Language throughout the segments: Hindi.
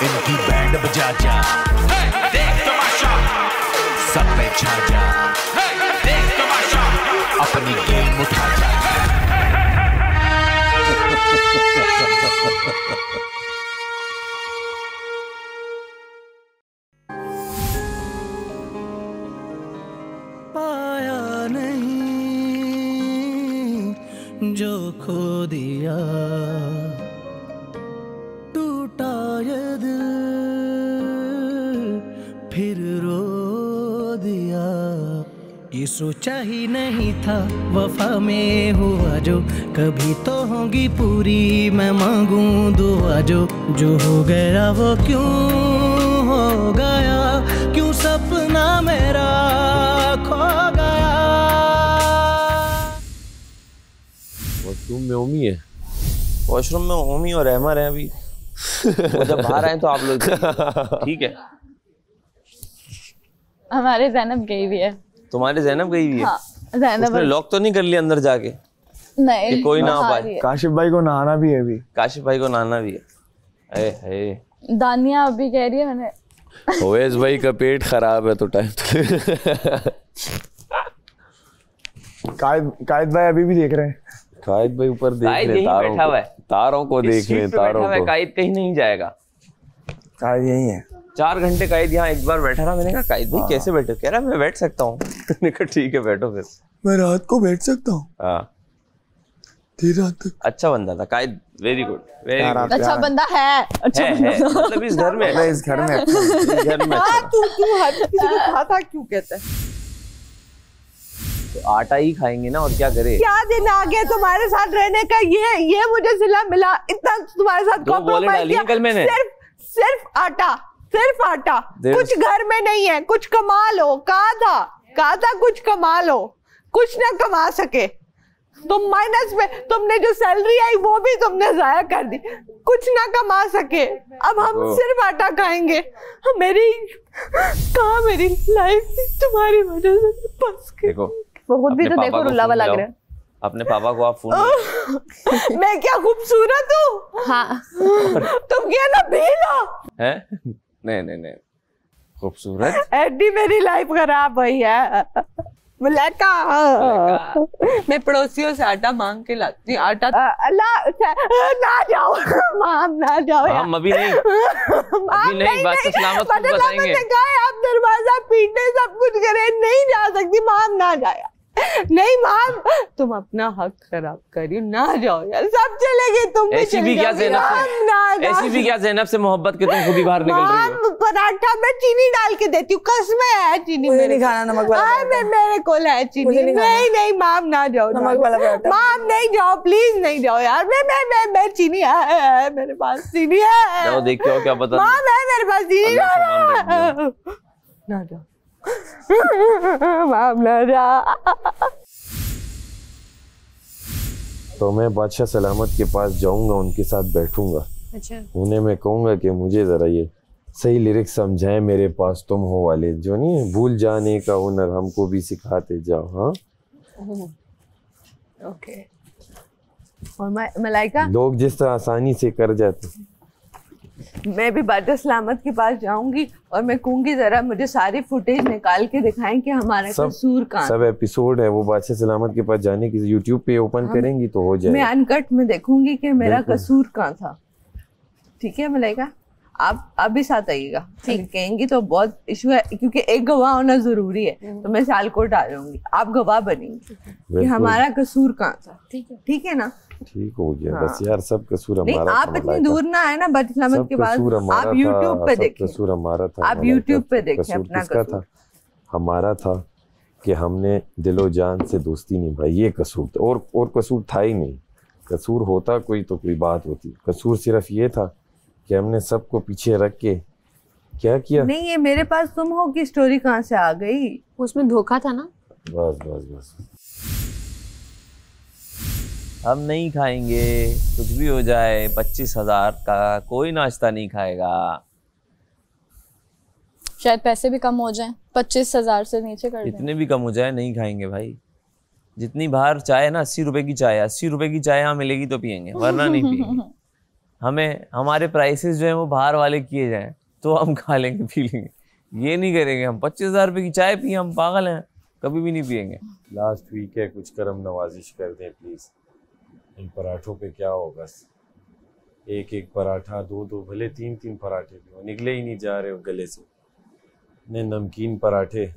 इनकी बैंड बजा जा, देख तमाशा, सब पे छा जा, देख तमाशा, अपनी गेम उठा जा। पाया नहीं जो खो दिया, टूटा ये दिल फिर रो दिया। ये सोचा ही नहीं था वफा में हुआ जो, कभी तो होगी पूरी मैं मांगूं दुआ। जो हो गया वो क्यों हो गया, क्यों सपना मेरा खो गया। वॉशरूम में ओमी है, वॉशरूम में ओमी और रहमा है अभी। वो जब बाहर आए तो आप लोग ठीक है। हमारे ज़ैनब गई भी है। तुम्हारे ज़ैनब गई भी है? हाँ, ज़ैनब लॉक तो नहीं कर लिया अंदर जाके? नहीं, कि कोई ना आ पाए। काशिफ भाई को नहाना भी है अभी। काशिफ भाई को नहाना भी है। दानिया अभी कह रही है मैंने। ओवैस भाई का पेट खराब है तो टाइम कायद भाई अभी भी देख रहे हैं। कायद भाई ऊपर देख रहे हैं, तारों को देख रहे हैं, तारों को। कायद कहीं नहीं जाएगा, कायद यही है। 4 घंटे कायद यहाँ एक बार बैठा रहा। मैंने कहा कायद भाई कैसे बैठे? कह रहा मैं बैठ सकता हूँ। मैंने कहा ठीक है बैठो फिर। मैं रात को बैठ सकता हूँ? हाँ, देर रात तक। अच्छा बंदा था कायद, वेरी गुड, वेरी गुड। अच्छा बंदा है, अच्छा है। मतलब इस घर में, इस घर में तू हर किसी को खाता क्यों कहता है? तो आटा ही खाएंगे ना, और क्या करे। क्या दिन आ गया तुम्हारे साथ रहने का। ये मुझे सिला मिला, इतना तुम्हारे साथ कॉम्प्रोमाइज किया। कल मैंने सिर्फ आटा, कुछ घर में नहीं है। कुछ कमा लो, कहा था कुछ कमा लो, कुछ ना कमा सके तुम। माइनस में तुमने जो सैलरी आई वो भी तुमने जाया कर दी, कुछ ना कमा सके। अब हम सिर्फ आटा खाएंगे। मेरी लाइफ तुम्हारी वजह से बस के। देखो वो खुद भी तो देखो रुलावा लग रहा है। अपने पापा को आप फोन मैं क्या खूबसूरत हूँ? हाँ। तुम क्या ना भीलो है? नहीं खूबसूरत। एडी मेरी लाइफ खराब हुई है। मैं पड़ोसियों से आटा मांग के लाती हूँ। आटा ना जाओ माम, ना जाओ यार। हम अभी नहीं बात तो सलामत खुद बताएंगे। आप दरवाजा पीटने सब कुछ करे, नहीं जा सकती माम, ना जाया। नहीं माम, तुम अपना हक खराब करियो, ना जाओ यार। सब चले गए, तुम ऐसी भी क्या ज़ैनब से मोहब्बत के तुम खुद ही बाहर निकल रही हो। पराठा में चीनी डाल के देती हूँ, कसम है चीनी मुझे नहीं खाना नमक वाला। मेरे को है चीनी। नहीं माम, ना जाओ, नमक वाला पराठा। माम नहीं जाओ, प्लीज नहीं जाओ यार। मैं चीनी है मेरे पास, चीनी है। जाओ देख के आओ, क्या पता। माम है मेरे पास चीनी, ना जाओ मामला जा। तो मैं बादशाह सलामत के पास जाऊंगा, उनके साथ बैठूंगा। अच्छा। उन्हें मैं कहूंगा कि मुझे जरा ये सही लिरिक्स समझाएं, मेरे पास तुम हो वाले जो नहीं है, भूल जाने का हुनर हमको भी सिखाते जाओ। हाँ ओके। और मलाइका, लोग जिस तरह आसानी से कर जाते, मैं भी बादशाह सलामत के पास जाऊंगी और मैं कहूंगी जरा मुझे सारी फुटेज निकाल के दिखाएं कि हमारा कसूर कहाँ। सब एपिसोड है वो बादशाह सलामत के पास जाने की, यूट्यूब पे ओपन करेंगी तो हो जाएगा। मैं अनकट में देखूंगी कि मेरा कसूर कहाँ था। ठीक है मलाइका, आप अभी साथ आइएगा। कहेंगी तो बहुत इशू है, क्योंकि एक गवाह होना जरूरी है। तो मैं सियालकोट आ जाऊंगी, आप गवाह बनेंगे कि हमारा कसूर कहाँ था। ठीक है ना? ठीक हो गया। बस यार सब कसूर हमारा। आप इतनी दूर ना आए ना बादशाह सलामत के बाद। आप यूट्यूब पे देखिए, कसूर हमारा था। आप यूट्यूब पे देखिए अपना कसूर था, हमारा था कि हमने दिलो जान से दोस्ती निभाई, ये कसूर था। और कसूर था ही नहीं। कसूर होता कोई तो कोई बात होती। कसूर सिर्फ ये था कि हमने सबको पीछे रख के क्या किया। नहीं, ये मेरे पास तुम हो की स्टोरी कहाँ से आ गई? उसमें धोखा था ना। बस हम नहीं खाएंगे, कुछ भी हो जाए। 25,000 का कोई नाश्ता नहीं खाएगा। शायद पैसे भी कम हो जाएं, 25,000 से नीचे कर दें। इतने भी कम हो जाए, नहीं खाएंगे भाई। जितनी बाहर चाय है ना, 80 रुपए की चाय है, 80 रुपए की चाय यहाँ मिलेगी तो पियेंगे, वरना नहीं पियेंगे। हमें हमारे प्राइसेस जो है वो बाहर वाले किए जाएं तो हम खा लेंगे पी लेंगे, ये नहीं करेंगे। हम 25,000 रुपये की चाय पिए, हम पागल हैं, कभी भी नहीं पिएंगे। लास्ट वीक है, कुछ करम नवाजिश कर दें प्लीज़। इन पराठों पे क्या होगा, एक एक पराठा, दो दो, भले तीन तीन पराठे भी हो, निकले ही नहीं जा रहे हो गले से। ने नमकीन पराठे,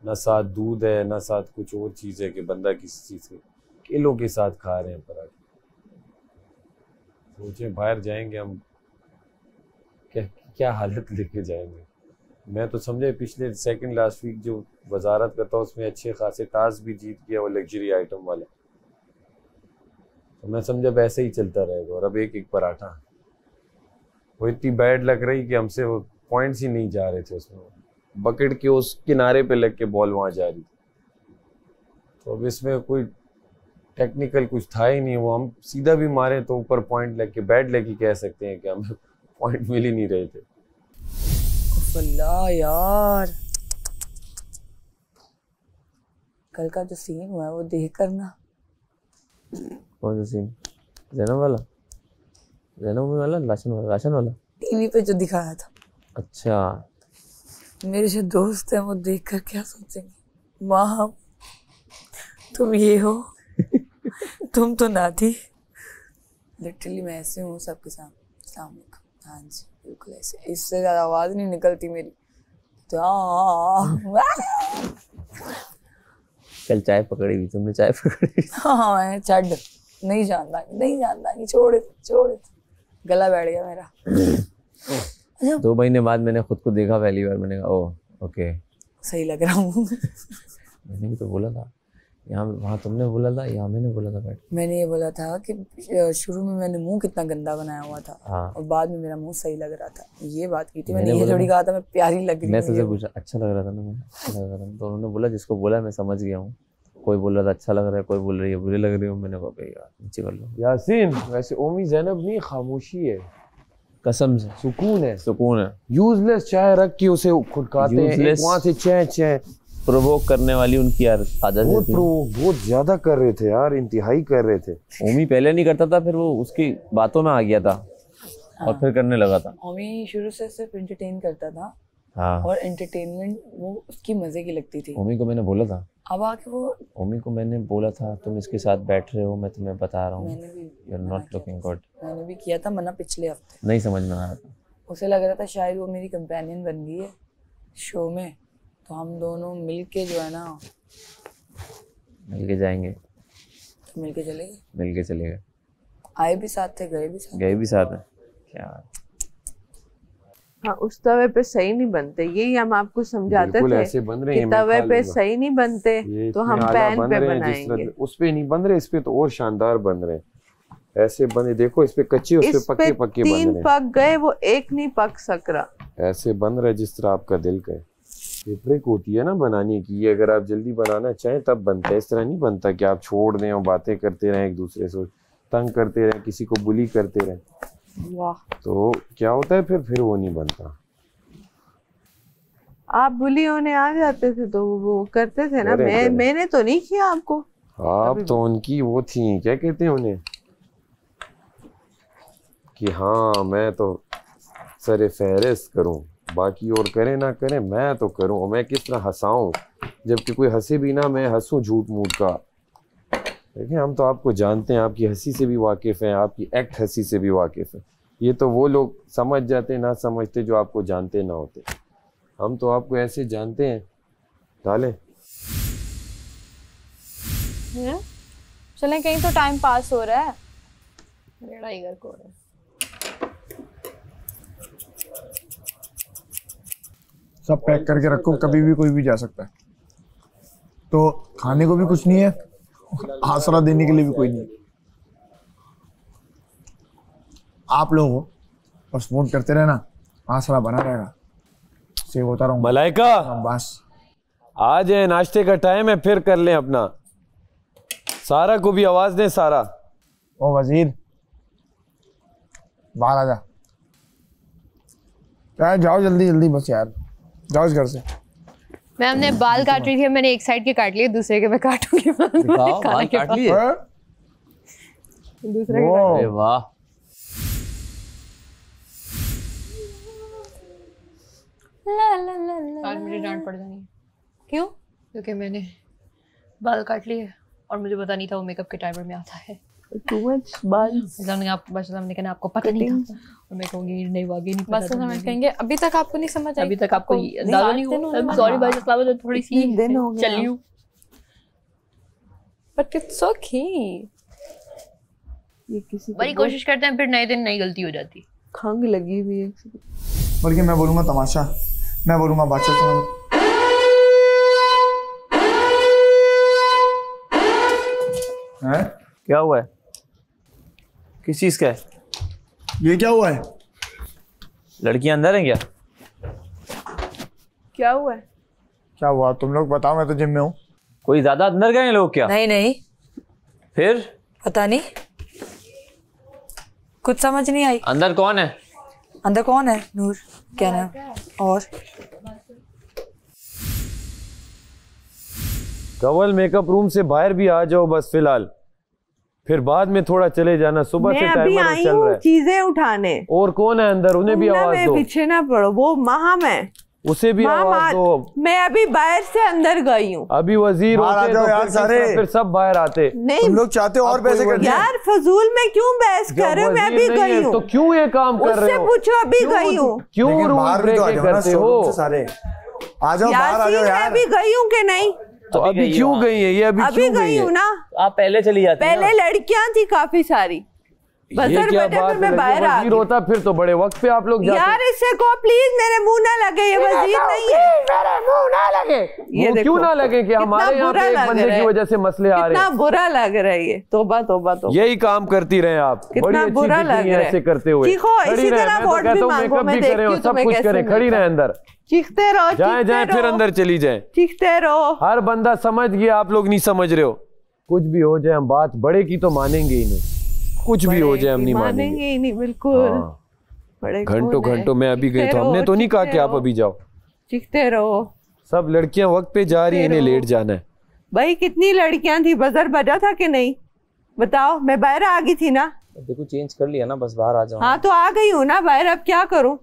ना साथ दूध है ना साथ कुछ और चीज़ है कि बंदा किसी चीज़ के किलो के साथ खा रहे हैं पराठे। सोचें बाहर जाएंगे हम, क्या हालत लेके जाएंगे। मैं तो समझे पिछले सेकंड लास्ट वीक जो वजारत करता हूँ उसमें अच्छे खासे टास्क भी जीत गया, वो लग्जरी आइटम वाला, तो मैं समझा वैसे ही चलता रहेगा। और अब एक एक पराठा, वो इतनी बैड लग रही कि हमसे वो पॉइंट्स ही नहीं जा रहे थे उसमें, बकेट के उस किनारे पे लग के बॉल वहाँ जा रही थी। तो अब इसमें कोई टेक्निकल कुछ था ही नहीं, वो हम सीधा भी मारे तो ऊपर पॉइंट लग के बैड लग ही कह सकते हैं कि हमें पॉइंट मिल ही नहीं रहे थे। अल्लाह यार, कल का जो सीन हुआ है वो देख कर ना। कौन सा सीन? जैनब वाला? जैनब वाला? राशन वाला टीवी पे जो दिखाया था। अच्छा, मेरे जो दोस्त हैं वो देख कर क्या सोचेंगे, माँ तुम ये हो तुम तो ना थी। लिटरली मैं ऐसे हूँ सबके सामने, हाँ जी बिल्कुल ऐसे, इससे ज्यादा आवाज नहीं निकलती मेरी। तो कल चाय पकड़ी हुई तुमने? चाय पकड़ी? हाँ मैं छड़ नहीं जानता छोड़ गला बैठ गया मेरा। 2 महीने बाद मैंने खुद को देखा पहली बार, मैंने कहा ओह ओके सही लग रहा हूँ। मैंने भी तो बोला था, यहाँ वहाँ तुमने बोला था, यहाँ मैंने बोला था बैठ। मैंने ये बोला था कि शुरू में मैंने मुंह कितना गंदा बनाया हुआ था, हाँ। और बाद में मेरा मुंह सही लग रहा था, ये बात की थी मैंने। ये थोड़ी कहा था मैं प्यारी लग रही हूँ। मैं तुझसे पूछा अच्छा लग रहा था ना, मैं अच्छा लग रहा था तो उन्होंने बोला, जिसको बोला मैं समझ गया हूँ। कोई बोल रहा था अच्छा लग रहा है, कोई बोल रही है बुरी लग रही हो। मैंने कहा भाई यार नीचे कर लो। यासीन वैसे ओमी ज़ैनब नहीं, खामोशी है, कसम से सुकून है, सुकून है। यूजलेस चाय रख के उसे खुदकाते हैं, वहाँ से चैं प्रोवोक करने वाली उनकी आदत थी। बहुत ज्यादा कर रहे थे यार, इंतहाई कर रहे थे। ओमी पहले नहीं करता था, फिर वो उसकी बातों में आ गया था और फिर करने लगा था। ओमी शुरू से सिर्फ एंटरटेन करता था, हाँ, और एंटरटेनमेंट वो उसकी मजे की लगती थी। ओमी को मैंने बोला था, अब आके वो ओमी को मैंने बोला था तुम इसके साथ बैठ रहे हो, मैं तुम्हें बता रहा हूँ you are not looking good. मैंने भी किया था मना पिछले हफ्ते, नहीं समझ में आ रहा था। उसे लग रहा था शायद वो मेरी कंपेनियन बन गई है शो में, तो हम दोनों मिलके जो है ना मिलके जाएंगे, तो मिलके चले गए। मिलके चले गए, आए भी साथ थे, गए भी साथ है। क्या हाँ, उस तवे पे सही नहीं बनते, यही हम आपको समझाते थे ऐसे बन रहे हैं, कि तवे पे सही नहीं बनते तो हम पैन पे बनाएंगे। उस पे नहीं बन रहे, इस पे तो और शानदार बन रहे हैं। ऐसे बने देखो, इस पे कच्चे उस पे पक्के पक्के बन रहे हैं। 3 पक गए, वो एक नहीं पक सक रहा। ऐसे बन रहे जिस तरह आपका दिल कहे। ये ट्रिक होती है ना बनाने की, ये अगर आप जल्दी बनाना चाहें तब बनता है, इस तरह नहीं बनता कि आप छोड़ दें और बातें करते रहें, एक दूसरे से तंग करते रहें, किसी को बुली करते रहें। वाह, तो क्या होता है फिर वो नहीं बनता। आप बुली होने आ जाते थे तो वो करते थे ना। मैंने तो नहीं किया आपको। आप तो उनकी वो थी, क्या कहते हैं उन्हें, कि हाँ मैं तो सरे फहरिस्त करूं, बाकी और करें ना करें मैं तो करूं, और मैं किस तरह हंसाऊं जबकि कोई हंसे भी ना, मैं हंसूं झूठ मूठ का। देखिए हम तो आपको जानते हैं, आपकी हंसी से भी वाकिफ़ हैं, आपकी एक्ट हंसी से भी वाकिफ़ हैं। ये तो वो लोग समझ जाते ना समझते जो आपको जानते ना होते। हम तो आपको ऐसे जानते हैं। डालें चलें कहीं, तो टाइम पास हो रहा है। लड़ाई घर को सब पैक करके रखो, कभी भी कोई भी जा सकता है। तो खाने को भी कुछ नहीं है, आसरा देने के लिए भी कोई नहीं। आप लोगों को बस फोन करते रहना, आसरा बना रहेगा, सेव होता रहूंगा। मलाइका बस आज है, नाश्ते का टाइम है, फिर कर लें अपना। सारा को भी आवाज दें। सारा, ओ वजीर बाहर आ जा यार, जाओ जल्दी जल्दी बस यार, जाओ इस घर से। मैं हमने बाल काट रही थी, मैंने एक साइड के काट लिए, दूसरे के मैं काटूंगी। बाल काट लिए दूसरे अरे वाह, आज मुझे डांट पड़ जानी है। क्यों? क्योंकि मैंने बाल काट लिए और मुझे पता नहीं था वो मेकअप के टाइमर में आता है। Too much बाल। हमने कहना आपको पता नहीं था और मैं कहूँगी नहीं वाकई नहीं बस समझ कहेंगे अभी तक आपको नहीं समझ आई, अभी तक आपको अंदाजा नहीं हुआ। सॉरी भाई इस्लाम में थोड़ी सी दिन हो गया चलिए बट इट्स ओके। ये किसी बड़ी कोशिश करते हैं फिर नए दिन नई गलती हो जाती। खंग लगी हुई है। बल्कि मैं बोलूंगा तमाशा, मैं बोलूंगा बादशाह सुनो। हैं? क्या हुआ है? किस चीज का है? ये क्या हुआ है? लड़कियां अंदर हैं क्या? क्या हुआ है? क्या हुआ तुम लोग बताओ, मैं तो जिम में हूँ। कोई ज्यादा अंदर गए हैं लोग क्या? नहीं नहीं, फिर पता नहीं, कुछ समझ नहीं आई। अंदर कौन है? अंदर कौन है? नूर क्या नाम? और कवल मेकअप रूम से बाहर भी आ जाओ बस फिलहाल, फिर बाद में थोड़ा चले जाना। सुबह से टाइमर चल रहा है। चीजें उठाने। और कौन है अंदर? उन्हें भी आवाज दो। पीछे ना पड़ो, वो माहम है, उसे भी आवाज दो। मैं अभी बाहर से अंदर गई हूँ। अभी वजीर होते तो यार सारे फिर सब बाहर आते। नहीं तुम लोग चाहते हो और पैसे करने। यार फजूल में क्यों बहस कर रहे हो? मैं अभी गई हूँ। तो क्यों ये काम कर रहे हो? उससे पूछो, अभी गई हूँ। क्यों रूल ब्रेक करते हो? सारे आ जाओ, बाहर आ जाओ यार। मैं अभी गई हूँ कि नहीं? तो अभी क्यों गई है ये? अभी गई हूँ ना। आप पहले चली जाती। पहले लड़कियां थी काफी सारी। ये क्या बात है? वजीर होता फिर तो बड़े वक्त पे आप लोग जाते। यार इससे को प्लीज मेरे मुंह ना लगे, ये वजीर नहीं है। मेरे मुंह ना लगे। ये क्यों ना लगे कि हमारे यहाँ पे एक बंदे की वजह से मसले आ रहे हैं। कितना बुरा लग रहा है ये। तोबा तोबा तोबा। यही काम करती रहे आप। कितना बुरा लग रहा है ऐसे करते हुए। इसी तरह वोट भी मांगो, मैं देखती हूँ सब कुछ करें, खड़ी रहे अंदर। चीखते रहो, जाए जाए फिर अंदर चली जाए। चीखते रहो। हर बंदा समझ गया, आप लोग नहीं समझ रहे हो। कुछ भी हो जाए हम बात बड़े की तो मानेंगे ही नहीं। कुछ भी हो जाए हम नहीं मानेंगे ही नहीं, बिल्कुल। बड़े घंटों घंटों में अभी गई तो हमने तो नहीं कहा कि आप अभी जाओ। चीखते रहो। सब लड़कियां वक्त पे जा रही है, इन्हें लेट जाना है। भाई कितनी लड़कियां थी, बजर बजा था कि नहीं? बताओ। मैं बाहर आ गई थी ना। देखो चेंज कर लिया ना, बस बाहर आ जाओ। हाँ तो आ गई हूँ ना बाहर, अब क्या करूँ?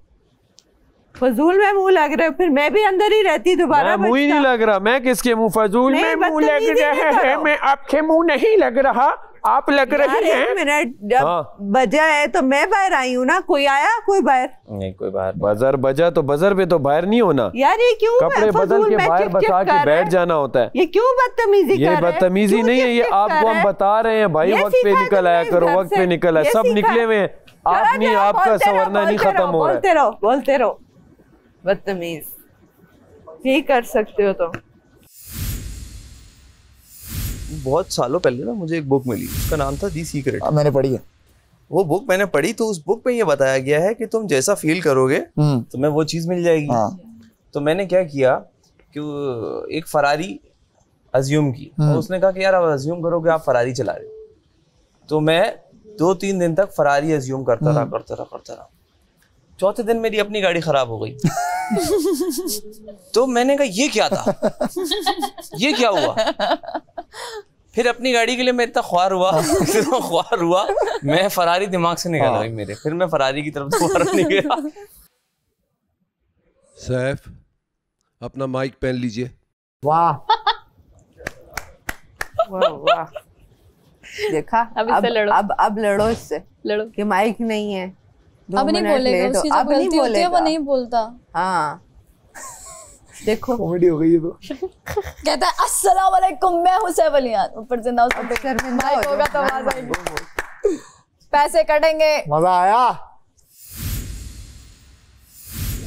फजूल में मुंह लग रहा है, फिर मैं भी अंदर ही रहती दोबारा। मुंह ही नहीं लग रहा। मैं किसके मुंह? फजूल में मुंह लग रहा है। मैं आपके मुंह नहीं लग रहा, आप लग रही हैं। मिनट जब बजा है तो मैं बाहर आई हूँ ना। कोई आया? कोई बाहर नहीं, कोई बाहर। बजर बजा तो बजर पे तो बाहर नहीं होना यार। ये क्यों कपड़े बदल के बाहर बसा के बैठ जाना होता है? ये क्यों बदतमीजी कर रहे हैं? ये बदतमीजी नहीं है, ये आपको हम बता रहे हैं भाई। वक्त पे निकल आया करो, वक्त पे निकल आया। सब निकले हुए हैं, आप नहीं, आपका संवरना नहीं खत्म हो रहा है। बोलते रहो बदतमीज। यही कर सकते हो तो। बहुत सालों पहले ना मुझे एक बुक मिली, उसका नाम था दी सीक्रेट। मैंने पढ़ी है वो बुक। मैंने पढ़ी तो उस बुक में ये बताया गया है कि तुम जैसा फील करोगे तुम्हें वो चीज़ मिल जाएगी। तो मैंने क्या किया कि एक फरारी अज्यूम की, और उसने कहा कि यार अब अज्यूम करो कि आप फरारी चला रहे हो। तो मैं 2-3 दिन तक फरारी अज्यूम करता रहा। चौथे दिन मेरी अपनी गाड़ी खराब हो गई। तो मैंने कहा ये क्या था, ये क्या हुआ? फिर अपनी गाड़ी के लिए मैं इतना ख्वार हुआ, मैं फरारी दिमाग से निकल गई मेरे। फिर मैं फरारी की तरफ दोबारा नहीं गया। सैफ अपना माइक पहन लीजिए। वाह वाह वाह। देखा, अब लड़ो इससे, लड़ो कि माइक नहीं है। अब नहीं बोलेगा, उसकी जो गलती होती है वो नहीं बोलता। हाँ देखो कॉमेडी हो गई है। तो कहता है अस्सलाम वालेकुम, मैं हूँ सैफ अली खान। ऊपर से ना माइक होगा तो आवाज आएगी, पैसे कटेंगे। मजा आया।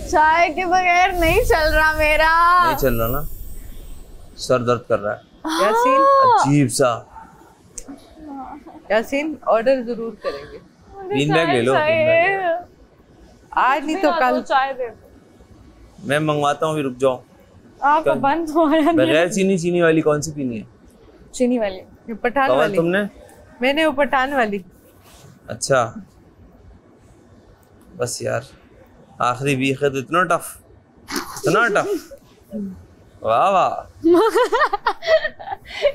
चाय के बगैर नहीं चल रहा मेरा। नहीं चल रहा ना, सर दर्द कर रहा है। यासीन अजीब सा। यासीन ऑर्डर जरूर करेंगे। 3 बैग ले लो। आज नहीं तो कल चाय दे। मैं मंगवाता हूँ, रुक जाओ। आपका बंद हो रहा है। बगैर चीनी वाली कौन सी पीनी है? चीनी वाली। ये पठान वाली। तुमने? मैंने वो पठान वाली। अच्छा बस यार, आखिरी वीक है तो इतना टफ। वाह वाह।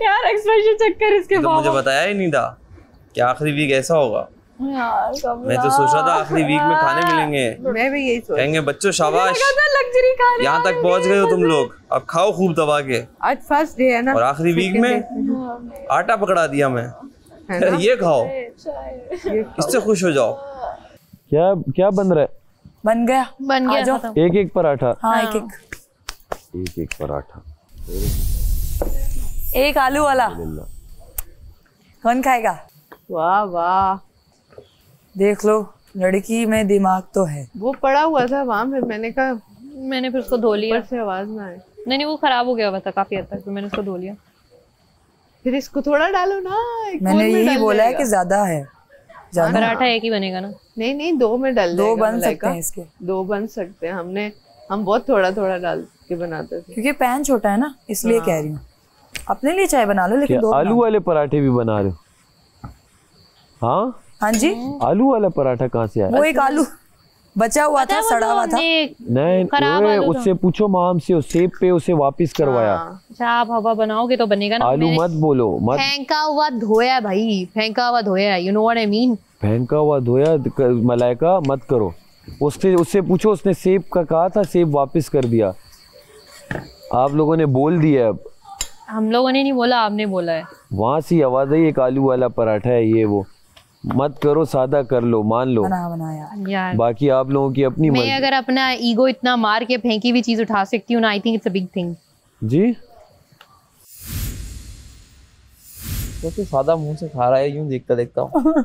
यार एक्सप्रेशन चेक कर इसके बाद। मुझे बताया ही नहीं था कि आखिरी वीक ऐसा होगा। यार मैं तो सोच रहा था आखिरी वीक में खाने मिलेंगे। मैं भी यही सोच कहेंगे बच्चों शाबाश, लग्जरी खाने यहाँ तक पहुँच गए हो तुम लोग, अब खाओ खूब दबा के। आज फर्स्ट डे है ना, और आखिरी वीक में आटा पकड़ा दिया मैं, ये खाओ, इससे खुश हो जाओ। क्या क्या बन रहा है? बन गया एक एक पराठा। हाँ एक एक पराठा, एक आलू वाला। कौन खाएगा? वाह वाह, देख लो लड़की में दिमाग तो है। वो पड़ा हुआ था वहाँ पे, मैंने कहा मैंने फिर उसको धो लिया, से आवाज ना आए। नहीं वो खराब हो गया हुआ था काफी हद तक, तो मैंने उसको धो लिया। फिर इसको थोड़ा डालो ना, मैंने यही बोला है कि ज्यादा है। पराठा एक ही बनेगा ना? नहीं 2 में डाल, 2 बन सकते हैं इसके, 2 बन सकते हैं। हम बहुत थोड़ा थोड़ा डाल के बनाते थे, क्योंकि पैन छोटा है ना, इसलिए कह रही हूँ। अपने लिए चाय बना लो, लेकिन 2 आलू वाले पराठे भी बना रहे हो? हाँ जी, आलू वाला पराठा कहाँ से आया? वो एक आलू बचा हुआ था, सड़ा हुआ था। नहीं, उससे पूछो माम से, सेब पे उसे वापस करवाया। अच्छा आप हवा बनाओगे तो बनेगा ना। आलू मत बोलो, मत। फेंका हुआ धोया भाई, फेंका हुआ धोया, you know what I mean. फेंका हुआ धोया मलाइका मत करो। उससे पूछो, उसने सेब का कहा था, सेब वापस कर दिया। आप लोगों ने बोल दिया। अब हम लोगों ने नहीं बोला, आपने बोला है। वहां से आवाज आई एक आलू वाला पराठा है ये वो। मत करो, सादा कर लो, मान लो। बना यार बाकी आप लोगों की अपनी मैं अगर अपना ईगो इतना मार के फेंकी हुई चीज उठा सकती हूँ ना, I think it's a big thing. जी तो सादा मुंह से खा रहा है, यूं देखता देखता हूँ।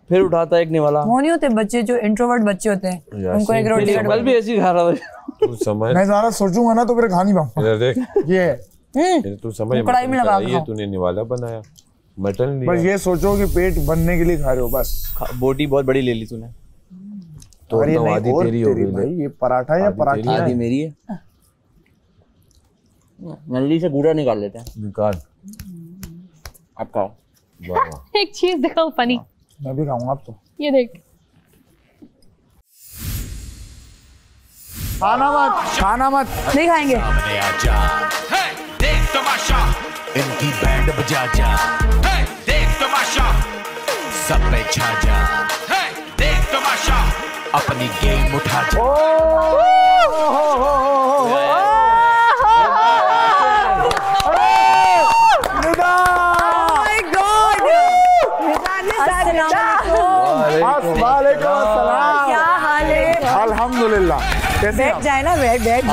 फिर उठाता है एक निवाला। वो नहीं होते बच्चे जो इंट्रोवर्ट बच्चे होते हैं, उनको एक रोटी कल भी ऐसी खा रहा था। तू समझ, मैं ज़्यादा सोचूंगा ना तो फिर खा नहीं पाऊंगा। देख ये तू समझ, कढ़ाई में लगा ये तूने निवाला बनाया, मटन लिया। बस ये सोचो कि पेट भरने के लिए खा रहे हो बस। बोटी बहुत बड़ी ले ली तूने। तो आधी तेरी हो गई भाई, ये पराठा या पराठा? आधी मेरी है। नल्ली से गूड़ा निकाल लेते हैं। निकाल, आप खाओ। एक चीज दिखाओ फनी। मैं भी खाऊंगा अब तो। ये देख, खाना मत नहीं खाएंगे। सामने आजा, देख तमाशा, इनकी बैंड बजा जा, देख तमाशा, सब पे छा जा, देख तमाशा, अपनी गेम उठा जा। अल्हम्दुलिल्लाह। बैठ जाए ना, बैठ जाए ना।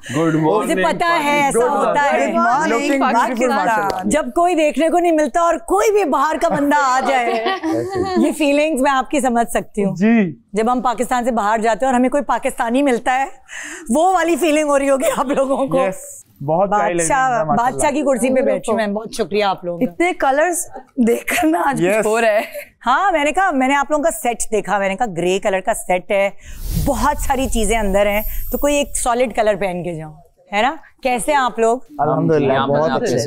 गुड मुझे पता है ऐसा होता है जब कोई देखने को नहीं मिलता और कोई भी बाहर का बंदा आ जाए। ये फीलिंग्स मैं आपकी समझ सकती हूँ जी। जब हम पाकिस्तान से बाहर जाते हैं और हमें कोई पाकिस्तानी मिलता है, वो वाली फीलिंग हो रही होगी आप लोगों को। बहुत बादशाह की कुर्सी पे बैठी मैं। बहुत शुक्रिया आप लोगों का। इतने कलर्स देखकर ना आज कुछ हो रहा है। हाँ, मैंने आप लोगों का सेट देखा, मैंने कहा ग्रे कलर का सेट है, बहुत सारी चीजें अंदर हैं, तो कोई एक सॉलिड कलर पहन के जाओ, है ना? कैसे आप लोग? अल्हम्दुलिल्लाह बहुत अच्छे।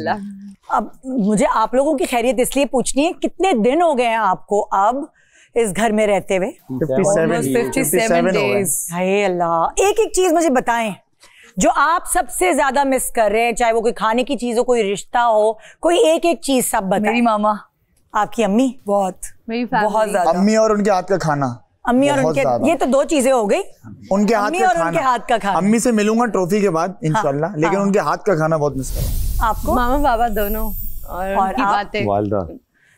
अब मुझे आप लोगों की खैरियत इसलिए पूछनी है, कितने दिन हो गए हैं आपको अब इस घर में रहते हुए? 57 डेज। हाय अल्लाह। एक एक चीज मुझे बताएं जो आप सबसे ज्यादा मिस कर रहे हैं, चाहे वो कोई खाने की चीज हो, कोई रिश्ता हो, कोई एक एक चीज सब बताएं। मेरी मामा, आपकी अम्मी, बहुत मेरी फैमिली, बहुत ज्यादा। अम्मी और उनके हाथ का खाना। अम्मी और उनके, ये तो 2 चीजें हो गई। उनके हाथ का खाना, उनके हाथ का खाना। अम्मी से मिलूंगा ट्रॉफी के बाद इंशाल्लाह, लेकिन उनके हाथ का खाना बहुत मिस कर रहा हूं। आपको? मामा बाबा दोनों और उनकी बातें। वालदा।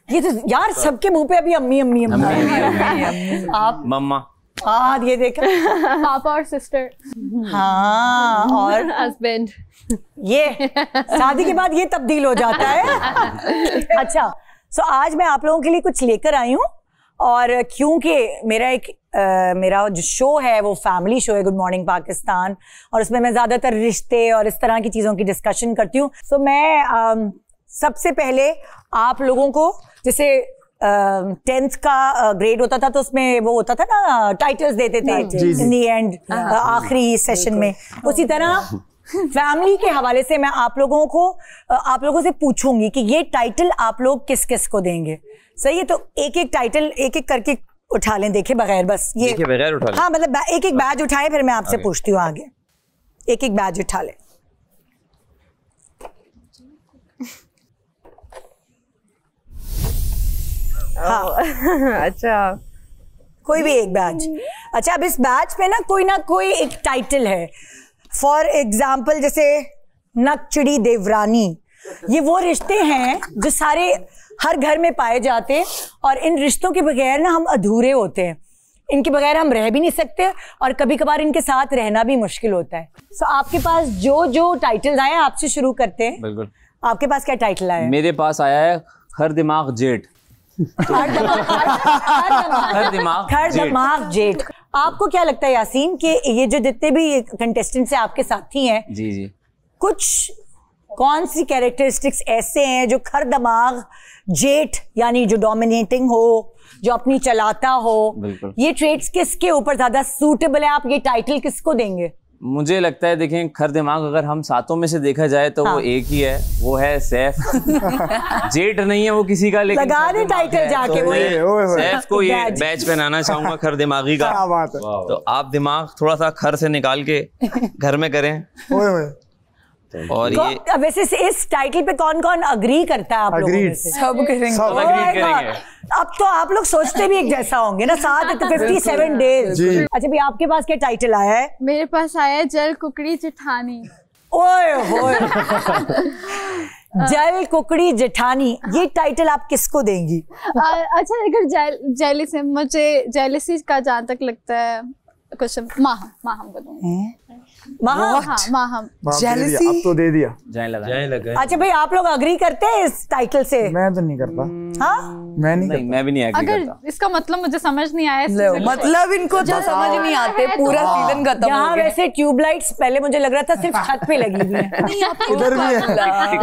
ये तो यार सबके मुंह पे अभी अम्मी अम्मी अम्मी। आप? मम्मा। हाँ, ये देखा। पापा और सिस्टर। हाँ, और हस्बैंड। ये शादी के बाद ये तब्दील हो जाता है। अच्छा, सो आज मैं आप लोगों के लिए कुछ लेकर आई हूँ, और क्योंकि मेरा जो शो है वो फैमिली शो है, गुड मॉर्निंग पाकिस्तान, और उसमें मैं ज्यादातर रिश्ते और इस तरह की चीजों की डिस्कशन करती हूँ। सो मैं सबसे पहले आप लोगों को, जैसे 10th का ग्रेड होता था तो उसमें वो होता था ना, टाइटल्स देते थे इन दी एंड, आखिरी सेशन में, उसी तरह फैमिली के हवाले से मैं आप लोगों से पूछूंगी कि ये टाइटल आप लोग किस किस को देंगे। सही है? तो एक एक टाइटल एक एक करके उठा लें, देखे बगैर, बस ये देखे बगैर उठा लें। हाँ, मतलब एक एक बैज उठाएं, फिर मैं आपसे पूछती हूँ आगे। एक एक बैज उठा लें। अच्छा, कोई भी एक बैच। अच्छा, अब इस बैच पे ना कोई एक टाइटल है। फॉर एग्जाम्पल जैसे नकचड़ी देवरानी, ये वो रिश्ते हैं जो सारे हर घर में पाए जाते हैं और इन रिश्तों के बगैर ना हम अधूरे होते हैं, इनके बगैर हम रह भी नहीं सकते और कभी कभार इनके साथ रहना भी मुश्किल होता है। सो आपके पास जो टाइटल्स आए, आपसे शुरू करते हैं। बिल्कुल। आपके पास क्या टाइटल आया? मेरे पास आया है खर दिमाग जेठ। खर दिमाग जेठ। आपको क्या लगता है यासीन कि ये जो जितने भी कंटेस्टेंट्स हैं आपके साथी हैं, जी जी, कुछ कौन सी कैरेक्टरिस्टिक्स ऐसे हैं जो खर दिमाग जेठ यानी जो डोमिनेटिंग हो, जो अपनी चलाता हो, ये ट्रेट्स किसके ऊपर ज्यादा सूटेबल है? आप ये टाइटल किसको देंगे? मुझे लगता है देखें, खर दिमाग अगर हम सातों में से देखा जाए तो वो एक ही है, वो है सैफ। जेठ नहीं है वो किसी का, लेकिन लगा दे टाइटल जाके। तो सैफ को ये बैच पहनाना चाहूंगा खर दिमागी का। तो आप दिमाग थोड़ा सा खर से निकाल के घर में करें। और ये वैसे इस टाइटल पे कौन कौन अग्री करता है? आप लोगों में से सब करेंगे, सब अग्री करेंगे। अब तो आप लोग सोचते भी एक जैसा होंगे ना, साथ 57 डेज। अच्छा भाई, आपके पास क्या टाइटल आया है? मेरे पास आया है जल कुकड़ी जेठानी। ओए होए। जल कुकड़ी जेठानी, ये टाइटल आप किसको देंगी? अच्छा, अगर जेलिसी, मुझे जेलिसी का जहाँ तक लगता है कुछ माहम को दूंगी। माहम जेलसी अब तो दे दिया, जाए लगा। अच्छा भाई, आप लोग अग्री करते हैं इस टाइटल से? मैं तो नहीं करता। हाँ, मैं भी नहीं अग्री करता। अगर इसका मतलब मुझे समझ नहीं आया, मतलब इनको जो समझ नहीं आते, पूरा सीजन खत्म हो गया। यहाँ वैसे ट्यूबलाइट्स पहले मुझे लग रहा था सिर्फ छत पे लगी हुई है। इधर भी है,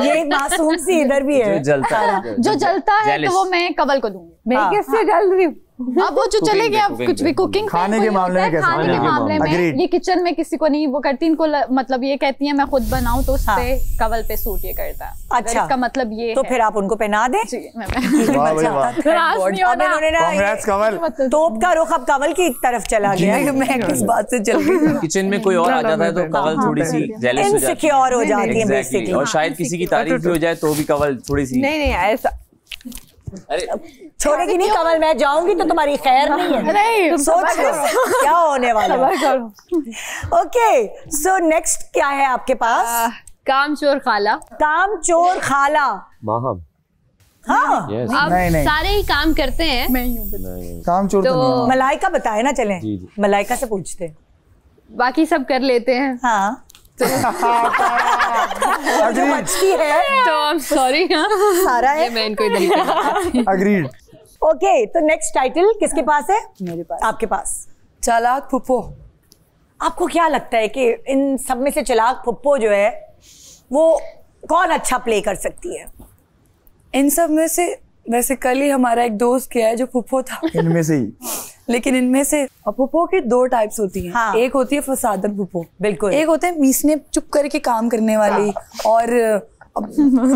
ये एक मासूम सी इधर भी है। जो जलता है तो वो मैं कवल को दूंगी। मैं किससे जल रही हूँ? अब वो जो चले गए, अब कुछ भी कुकिंग खाने के मामले में कैसे? खाने के मामले में ये किचन में किसी को नहीं वो करती, इनको मतलब ये कहती है मैं खुद बनाऊं तो उस पे कवल पे सूट ये करता है। अच्छा, इसका मतलब ये तो फिर आप उनको पहना दें। तोप का रुख अब कवल की तरफ चला गया। मैं किस बात से चल रही? किचन में कोई और आ जाता है तो कवल थोड़ी सी जेलस हो जाती है, इनसिक्योर हो जाती है बेसिकली। और शायद किसी की तारीफ भी हो जाए तो भी कवल थोड़ी सी नहीं ऐसा। अरे छोड़ेगी नहीं कवल, मैं जाऊंगी तो तुम्हारी खैर नहीं है। नहीं, सोच क्या होने वाला है। ओके, सो नेक्स्ट क्या है आपके पास? कामचोर खाला। कामचोर खाला माहम। हाँ, आप सारे ही काम करते हैं। मैं ही हूँ कामचोर तो मलाइका बताए ना, चलें मलाइका से पूछते। बाकी सब कर लेते हैं। हाँ, जो बचती है तो आई एम सॉरी। सारा है, मैं इनको इधर अग्रीड। ओके, तो नेक्स्ट टाइटल किसके पास है? मेरे पास। आपके पास चालाक फुप्पो। आपको क्या लगता है कि इन सब में से चालाक फुप्पो जो है वो कौन अच्छा प्ले कर सकती है? इन सब में से वैसे कल ही हमारा एक दोस्त गया है जो फुप्पो था। इनमें से ही, लेकिन इनमें से फुप्पो की दो टाइप्स होती हैं। हाँ। एक होती है फसादन फुप्पो, बिल्कुल। एक होते हैं मीसने चुप करके काम करने वाली। हाँ। और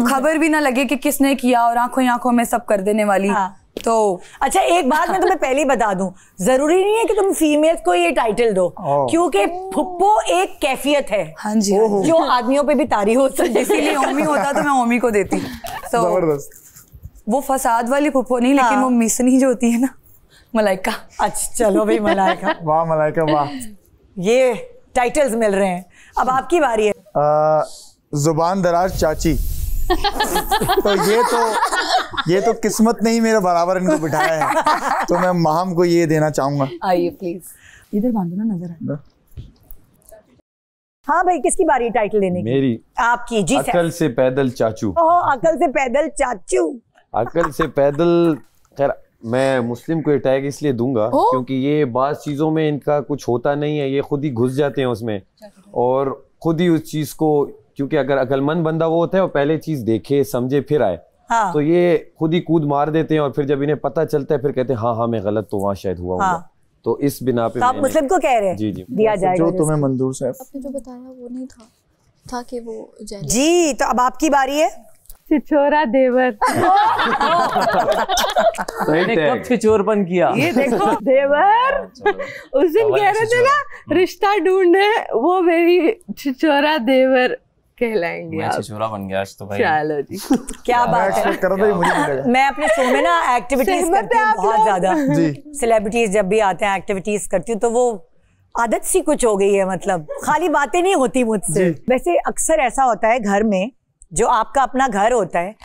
खबर भी ना लगे कि किसने किया और आंखों आंखों में सब कर देने वाली। हाँ। तो अच्छा, एक बात मैं तुम्हें पहले ही बता दूं, जरूरी नहीं है कि तुम फीमेल्स को ये टाइटल दो, क्योंकि फुप्पो एक कैफियत है। हाँ जी, जो आदमियों पे भी तारी हो सकती है। इसीलिए ओमी होता तो मैं ओमी को देती। जबरदस्त। वो फसाद वाली फुप्पो नहीं, लेकिन वो मिसनी जो होती है ना, मलाइका। अच्छा चलो भाई, मलाइका। वाह मलाइका वाह, ये टाइटल्स मिल रहे हैं। अब आपकी बारी है। जुबान दराज चाची। तो ये तो किस्मत ने ही मेरे बराबर इनको बिठाया है, तो मैं माहम को ये देना चाहूंगा। आइए प्लीज, इधर बांधो ना, नजर आए। हाँ भाई, किसकी बारी टाइटल देने की? मेरी। आपकी जी। अकल से पैदल चाचू। ओह, अकल से पैदल चाचू। अकल से पैदल, खैर मैं मुस्लिम को टैग इसलिए दूंगा क्योंकि ये बात चीजों में इनका कुछ होता नहीं है, ये खुद ही घुस जाते हैं उसमें और खुद ही उस चीज को, क्योंकि अगर अकलमंद बंदा वो होता है वो पहले चीज देखे समझे फिर आए। हाँ। तो ये खुद ही कूद मार देते हैं और फिर जब इन्हें पता चलता है फिर कहते हैं हाँ मैं गलत तो वहाँ शायद हुआ होगा। हाँ। तो इस बिना पे तो आप मुस्लिम को कह रहे हैं? जी जी, दिया जाएगा जो तुम्हें मंजूर से। आपने जो बताया वो नहीं था कि वो जी। तो अब आपकी बारी है। छिछोरा देवर। कब छिछोरपन किया? ये देखो देवर, उस दिन कह रहे थे ना रिश्ता ढूंढे, वो मेरी छिछोरा देवर कहलाएंगे मैं आप। छिछोरा बन गया आज तो भाई। चलो जी क्या बात है। मैं अपने शो में ना एक्टिविटीज करती हूँ बहुत ज्यादा। सेलिब्रिटीज जब भी आते हैं एक्टिविटीज करती हूँ तो वो आदत सी कुछ हो गई है, मतलब खाली बातें नहीं होती मुझसे। वैसे अक्सर ऐसा होता है घर में, जो आपका अपना घर होता है,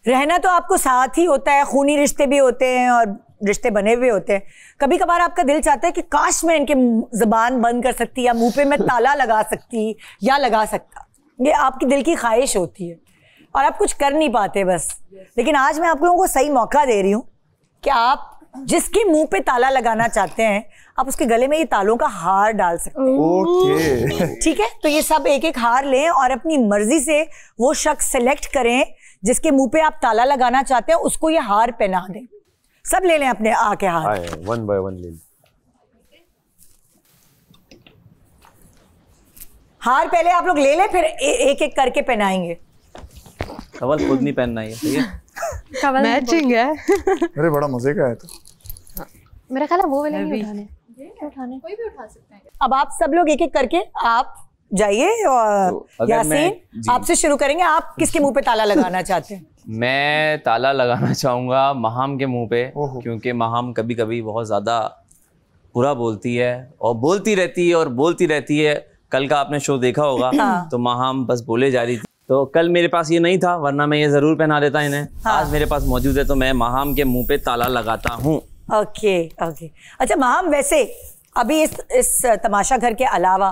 रहना तो आपको साथ ही होता है, खूनी रिश्ते भी होते हैं और रिश्ते बने हुए होते हैं। कभी कभार आपका दिल चाहता है कि काश मैं इनके जुबान बंद कर सकती या मुंह पे मैं ताला लगा सकती या लगा सकता। ये आपकी दिल की ख्वाहिश होती है और आप कुछ कर नहीं पाते बस। लेकिन आज मैं आप लोगों को सही मौका दे रही हूँ कि आप जिसके मुंह पे ताला लगाना चाहते हैं आप उसके गले में ये तालों का हार डाल सकते हैं। ओके ठीक है, तो ये सब एक एक हार लें और अपनी मर्जी से वो शख्स सेलेक्ट करें जिसके मुंह पे आप ताला लगाना चाहते हैं, उसको ये हार पहना दें। सब ले लें अपने आके हार, 1 by 1 ले। हार पहले आप लोग ले लें, फिर एक एक करके पहनाएंगे। कवल खुद नहीं पहनना है, ठीक है? मैचिंग है। अरे बड़ा मजे का है तो। मेरा ख्याल है वो वाले नहीं उठाने, कोई भी उठा सकते हैं। अब आप सब लोग एक एक करके आप जाइए और यासीन आपसे शुरू करेंगे। आप किसके मुंह पे ताला लगाना चाहते हैं? मैं ताला लगाना चाहूंगा महाम के मुंह पे, क्योंकि महाम कभी कभी बहुत ज्यादा बुरा बोलती है और बोलती रहती है और बोलती रहती है। कल का आपने शो देखा होगा तो महाम बस बोले जा रही थी, तो कल मेरे पास ये नहीं था, वरना मैं ये जरूर पहना देता इन्हें। आज मेरे पास मौजूद है तो मैं महाम के मुंह पे ताला लगाता हूँ। Okay okay. अच्छा महाम, वैसे अभी इस तमाशा घर के अलावा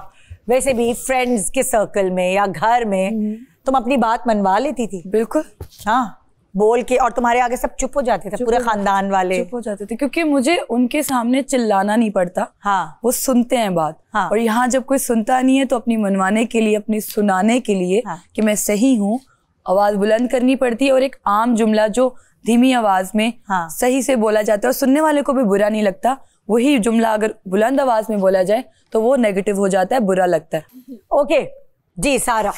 वैसे भी फ्रेंड्स के सर्कल में या घर में तुम अपनी बात मनवा लेती थी? बिल्कुल। हाँ, बोल के, और तुम्हारे आगे सब चुप हो जाते थे, पूरे खानदान वाले चुप हो जाते थे क्योंकि मुझे उनके सामने चिल्लाना नहीं पड़ता। हाँ, वो सुनते हैं बात। हाँ, और यहाँ जब कोई सुनता नहीं है तो अपनी मनवाने के लिए, अपनी सुनाने के लिए कि मैं सही हूँ, आवाज बुलंद करनी पड़ती है। और एक आम जुमला जो धीमी आवाज में सही से बोला जाता है और सुनने वाले को भी बुरा नहीं लगता, वही जुमला अगर बुलंद आवाज में बोला जाए तो वो नेगेटिव हो जाता है, बुरा लगता है। ओके जी, सारा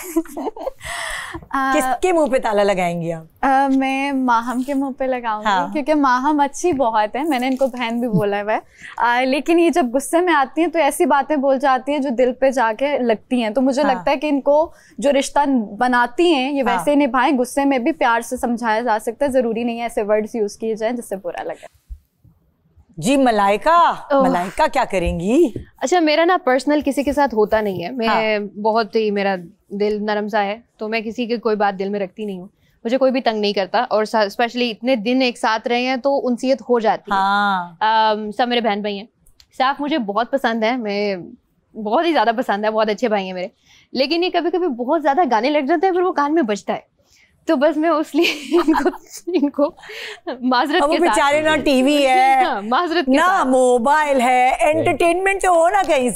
किसके मुंह पे ताला लगाएंगी आप? मैं माहम के मुंह पे लगाऊंगी, क्योंकि माहम अच्छी बहुत है, मैंने इनको बहन भी बोला हुआ है। लेकिन ये जब गुस्से में आती हैं तो ऐसी बातें बोल जाती हैं जो दिल पे जाके लगती हैं। तो मुझे लगता है कि इनको जो रिश्ता बनाती हैं ये वैसे निभाएं। गुस्से में भी प्यार से समझाया जा सकता है, जरूरी नहीं है ऐसे वर्ड्स यूज किए जाएं जिससे बुरा लगे। जी मलाइका, मलाइका क्या करेंगी? अच्छा, मेरा ना पर्सनल किसी के साथ होता नहीं है। मैं बहुत ही, मेरा दिल नरम सा है, तो मैं किसी की कोई बात दिल में रखती नहीं हूँ। मुझे कोई भी तंग नहीं करता, और स्पेशली इतने दिन एक साथ रहे हैं तो उनसीयत हो जाती है। सब मेरे बहन भाई हैं। साफ मुझे बहुत पसंद है, मैं बहुत ही ज्यादा पसंद है, बहुत अच्छे भाई हैं मेरे। लेकिन ये कभी कभी बहुत ज्यादा गाने लग जाते हैं, फिर वो कान में बजता है, तो बस मैं उसलिए इनको माजरत के साथ, बेचारे ना टीवी है, माजरत ना मोबाइल है, एंटरटेनमेंट तो हो ना कहीं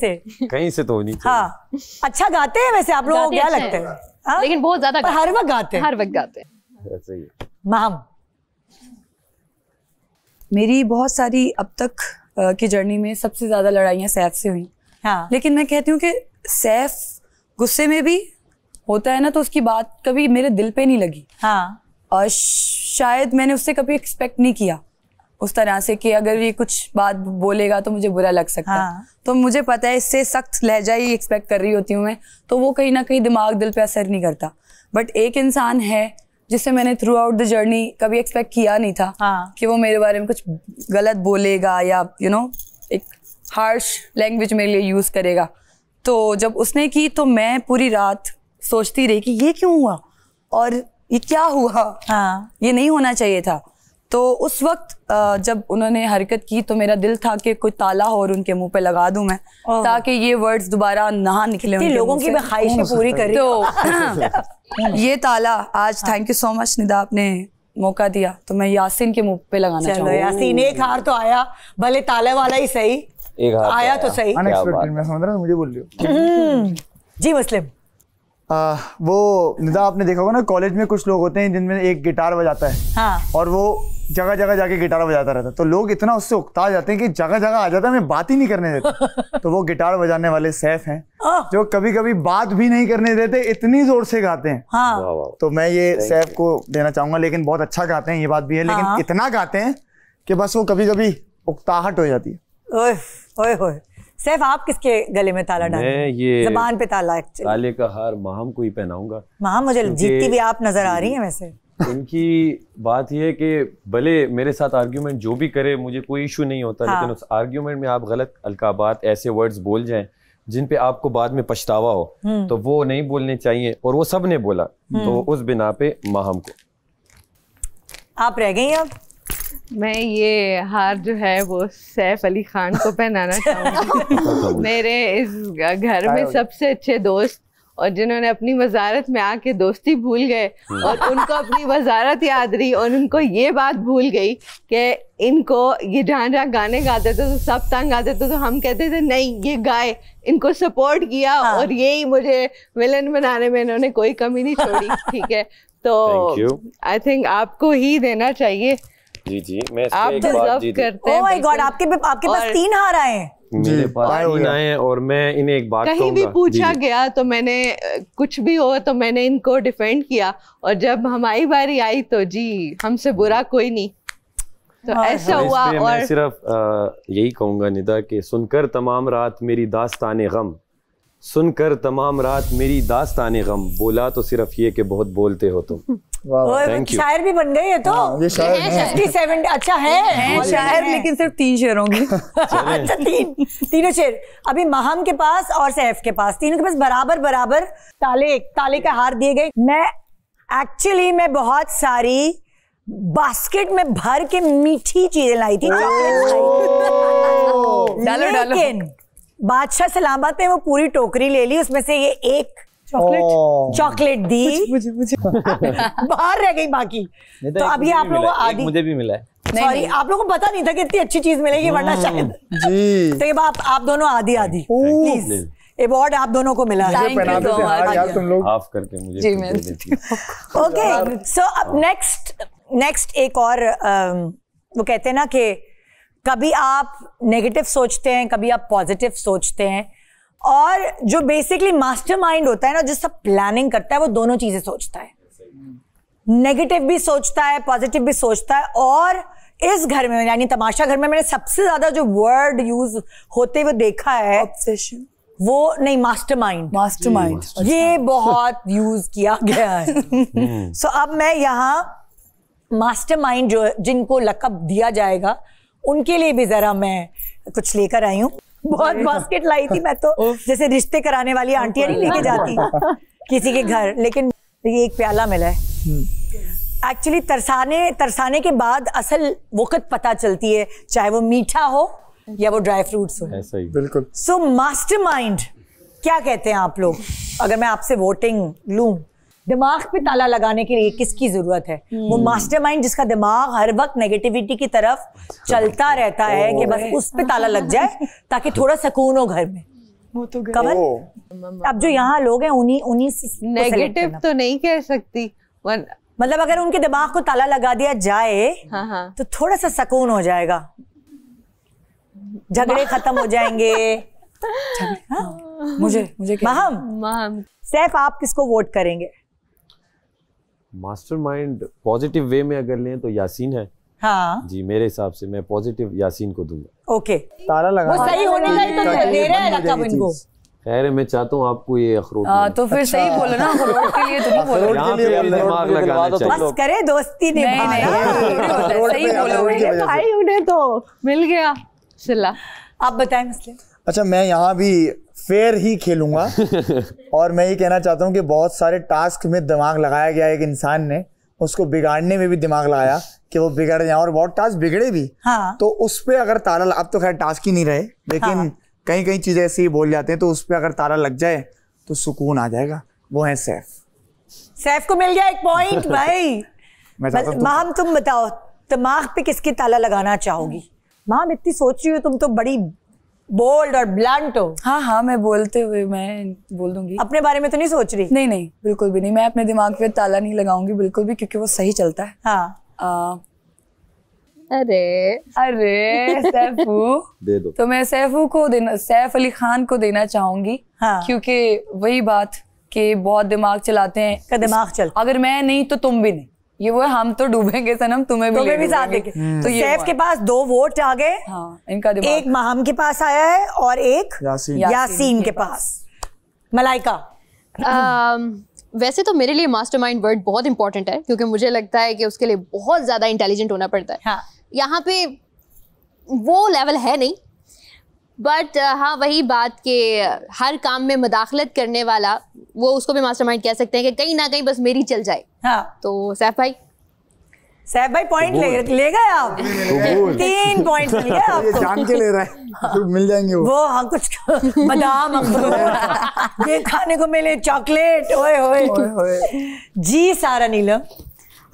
से तो नहीं। हाँ, अच्छा गाते हैं वैसे आप लोग, क्या लगता है? लेकिन बहुत ज्यादा हर वक्त गाते हैं, हर वक्त गाते हैं। ऐसे ही। माम, मेरी बहुत सारी अब तक की जर्नी में सबसे ज्यादा लड़ाइयाँ सैफ से हुई। हाँ, लेकिन मैं कहती हूँ कि सैफ गुस्से में भी होता है ना, तो उसकी बात कभी मेरे दिल पे नहीं लगी। हाँ, और शायद मैंने उससे कभी एक्सपेक्ट नहीं किया उस तरह से कि अगर ये कुछ बात बोलेगा तो मुझे बुरा लग सकता है। तो मुझे पता है इससे सख्त लहजा ही एक्सपेक्ट कर रही होती हूँ मैं, तो वो कहीं ना कहीं दिमाग दिल पे असर नहीं करता। बट एक इंसान है जिससे मैंने थ्रू आउट द जर्नी कभी एक्सपेक्ट किया नहीं था कि वो मेरे बारे में कुछ गलत बोलेगा या एक हार्श लैंग्वेज मेरे लिए यूज करेगा। तो जब उसने की तो मैं पूरी रात सोचती रही कि ये क्यों हुआ और ये क्या हुआ। ये नहीं होना चाहिए था। तो उस वक्त जब उन्होंने हरकत की तो मेरा दिल था कि कोई ताला हो और उनके मुंह पे लगा दूं मैं, ताकि ये वर्ड्स दोबारा ना निकले उनके लोगों की ख्वाहिशें पूरी करी। तो ये ताला आज, thank you so much Nida, आपने मौका दिया, तो मैं यासीन के मुंह पे लगाना चाहूंगी। यासीन, एक हार तो आया, भले ताले वाला ही सही, एक हार आया तो सही। अनएक्सपेक्टेड, मैं समझ रहा हूँ, मुझे बोल रही हो। जी मुस्लिम, वो निदा आपने देखा होगा ना, कॉलेज में कुछ लोग होते हैं जिनमें एक गिटार बजाता है और वो जगह जगह जाके गिटार बजाता रहता है, तो लोग इतना उससे उकता जाते हैं कि जगह जगह आ जाता है, मैं बात ही नहीं करने देता। तो वो गिटार बजाने वाले सैफ हैं जो कभी कभी बात भी नहीं करने देते, इतनी जोर से गाते हैं। तो मैं ये सैफ को देना चाहूंगा, लेकिन बहुत अच्छा गाते हैं, ये बात भी है, लेकिन इतना गाते हैं कि बस वो कभी कभी उकताहट हो जाती है। ओए ओए ओए, सैफ आप किसके गले में ताला डालें? मैं ये ज़बान पे ताला ताले का हार माहम को ही पहनाऊंगा। माहम मुझे जीतती हुई आप नजर आ रही हैं वैसे। इनकी बात यह है कि भले मेरे साथ आर्ग्यूमेंट जो भी करे मुझे कोई इशू नहीं होता, लेकिन उस आर्ग्यूमेंट में आप गलत अलकाबात ऐसे वर्ड्स बोल जाएं जिन पे आपको बाद में पछतावा हो, तो वो नहीं बोलने चाहिए, और वो सब ने बोला, तो उस बिना पे माहम को। आप रह गई अब। मैं ये हार जो है वो सैफ अली खान को पहनाना चाहूँगी। मेरे इस घर में सबसे अच्छे दोस्त, और जिन्होंने अपनी वजारत में आके दोस्ती भूल गए और उनको अपनी वजारत याद रही, और उनको ये बात भूल गई कि इनको ये जहाँ जहाँ गाने गाते थे तो सब तंग आते थे, तो हम कहते थे नहीं ये गाए, इनको सपोर्ट किया और यही मुझे विलन बनाने में इन्होंने कोई कमी नहीं छोड़ी। ठीक है, तो आई थिंक आपको ही देना चाहिए। जी मैं आप डिजर्व करते हैं। ओह माय गॉड, आपके पास 3 हार आए हैं। मेरे पास 3 आए हैं, और मैं इन्हें एक बात कहीं भी पूछा गया तो मैंने कुछ भी हो तो मैंने इनको डिफेंड किया, और जब हमारी बारी आई तो जी हमसे बुरा कोई नहीं, तो ऐसा हुआ। और मैं सिर्फ यही कहूंगा निदा कि सुनकर तमाम रात मेरी दास्ताने गम, सुनकर तमाम रात मेरी दास्ताने गम, बोला तो सिर्फ ये कि बहुत बोलते हो तुम। शायर भी बन गए ये तो। ये शायर है। 57 अच्छा है शायर, लेकिन सिर्फ 3 शेर होंगे। अच्छा तीनों शेर अभी माहम के पास और सैफ के पास, तीनों के पास बराबर बराबर ताले का हार दिए गए। मैं बहुत सारी बास्केट में भर के मीठी चीजें लाई थी, लेकिन बादशाह सलामत ने वो पूरी टोकरी ले ली, उसमें से ये एक चॉकलेट दी, मुझे बाहर रह गई बाकी। तो अभी आप लोगों को आधी, मुझे भी मिला है। सॉरी, आप लोगों को पता नहीं था कि इतनी अच्छी चीज मिलेगी, वरना शायद जी। तो ये आप दोनों आधी प्लीज, अवार्ड आप दोनों को मिला है। तुम लोग हाफ करके मुझे ओके, सो अब नेक्स्ट एक और वो कहते हैं ना कि कभी आप नेगेटिव सोचते हैं, कभी आप पॉजिटिव सोचते हैं, और जो बेसिकली मास्टरमाइंड होता है ना, जो सब प्लानिंग करता है, वो दोनों चीजें सोचता है, नेगेटिव भी सोचता है, पॉजिटिव भी सोचता है। और इस घर में यानी तमाशा घर में मैंने सबसे ज्यादा जो वर्ड यूज होते हुए देखा है, ऑब्सेशन, वो नहीं, मास्टरमाइंड, ये बहुत यूज किया गया है। सो अब मैं यहाँ मास्टरमाइंड जो जिनको लक़ब दिया जाएगा उनके लिए भी जरा मैं कुछ लेकर आई हूँ। बहुत बास्केट लाई थी मैं तो, जैसे रिश्ते कराने वाली आंटियां नहीं लेके जाती किसी के घर, लेकिन ये एक प्याला मिला है। एक्चुअली तरसाने के बाद असल वक़्त पता चलती है, चाहे वो मीठा हो या वो ड्राई फ्रूट्स हो। ऐसा ही बिल्कुल। सो मास्टरमाइंड क्या कहते हैं आप लोग? अगर मैं आपसे वोटिंग लूं, दिमाग पे ताला लगाने के लिए किसकी जरूरत है? वो मास्टरमाइंड जिसका दिमाग हर वक्त नेगेटिविटी की तरफ चलता रहता है कि बस उस पे ताला लग जाए ताकि थोड़ा सुकून हो घर में। वो तो कमल, अब जो यहाँ लोग हैं उन्हीं नेगेटिव तो नहीं कह सकती, मतलब अगर उनके दिमाग को ताला लगा दिया जाए तो थोड़ा सा सुकून हो जाएगा, झगड़े खत्म हो जाएंगे। मुझे माहम, सैफ आप किसको वोट करेंगे? मास्टरमाइंड पॉजिटिव वे में अगर लें तो यासीन है। हाँ जी, मेरे हिसाब से मैं पॉजिटिव यासीन को दूंगा। ओके, ताला लगा, वो सही होने का ही तो दे रहे हैं रकम इनको। खैर मैं चाहता हूँ आपको ये अखरोट तो फिर सही बोलो ना, अखरोट के लिए तो नहीं बोलो, यहाँ पे भी दिमाग लगाना चाहिए। बस करे दोस्ती नहीं, सही बोलो भाई, उन्हें तो मिल गया सिला। आप बताएं मसले। अच्छा, मैं यहाँ भी फेयर ही खेलूंगा और मैं ये कहना चाहता हूँ कि बहुत सारे टास्क में दिमाग लगाया गया, एक इंसान ने उसको बिगाड़ने में भी दिमाग लगाया कि वो बिगड़ जाए, और बहुत टास्क बिगड़े भी। हाँ। तो उस पे अगर ताला, अब तो खैर टास्क ही नहीं रहे, लेकिन कई चीजें ऐसे ही बोल जाते हैं, तो उस पे अगर ताला लग जाए तो सुकून आ जाएगा। वो है सैफ को मिल गया 1 पॉइंट भाई। माहम तुम बताओ, दिमाग पे किसकी ताला लगाना चाहोगी? माहम इतनी सोच रही हो, तुम तो बड़ी बोल्ड और ब्लंट हो। हाँ, मैं बोलते हुए मैं बोल दूंगी। अपने बारे में तो नहीं सोच रही? नहीं, बिल्कुल भी नहीं। मैं अपने दिमाग पे ताला नहीं लगाऊंगी बिल्कुल भी, क्योंकि वो सही चलता है। हाँ। अरे सैफू दे दो। तो मैं सैफू को सैफ अली खान को देना चाहूंगी। हाँ। क्योंकि वही बात कि बहुत दिमाग चलाते हैं का दिमाग चल, अगर मैं नहीं तो तुम भी नहीं। ये वो हम तो डूबेंगे सनम, तुम्हें भी साथ देंगे। तो सैफ के पास 2 वोट आ गए। हाँ, इनका दिमाग। एक माहम के पास आया है और एक यासीन के पास। मलाइका, वैसे तो मेरे लिए मास्टरमाइंड वर्ड बहुत इंपॉर्टेंट है, क्योंकि मुझे लगता है कि उसके लिए बहुत ज़्यादा इंटेलिजेंट होना पड़ता है। हाँ। यहाँ पे वो लेवल है नहीं, बट हाँ वही बात कि हर काम में मुदाखलत करने वाला, वो उसको भी मास्टरमाइंड कह सकते हैं कि कहीं ना कहीं बस मेरी चल जाए। हाँ। तो सैफ भाई पॉइंट ले गए आप। 3 पॉइंट मिल गए आपको। जान के ले रहा है, तो मिल जाएंगे वो हाँ कुछ बादाम अखरोट ये खाने को मिले, चॉकलेट। ओए होए जी। सारा नीलम।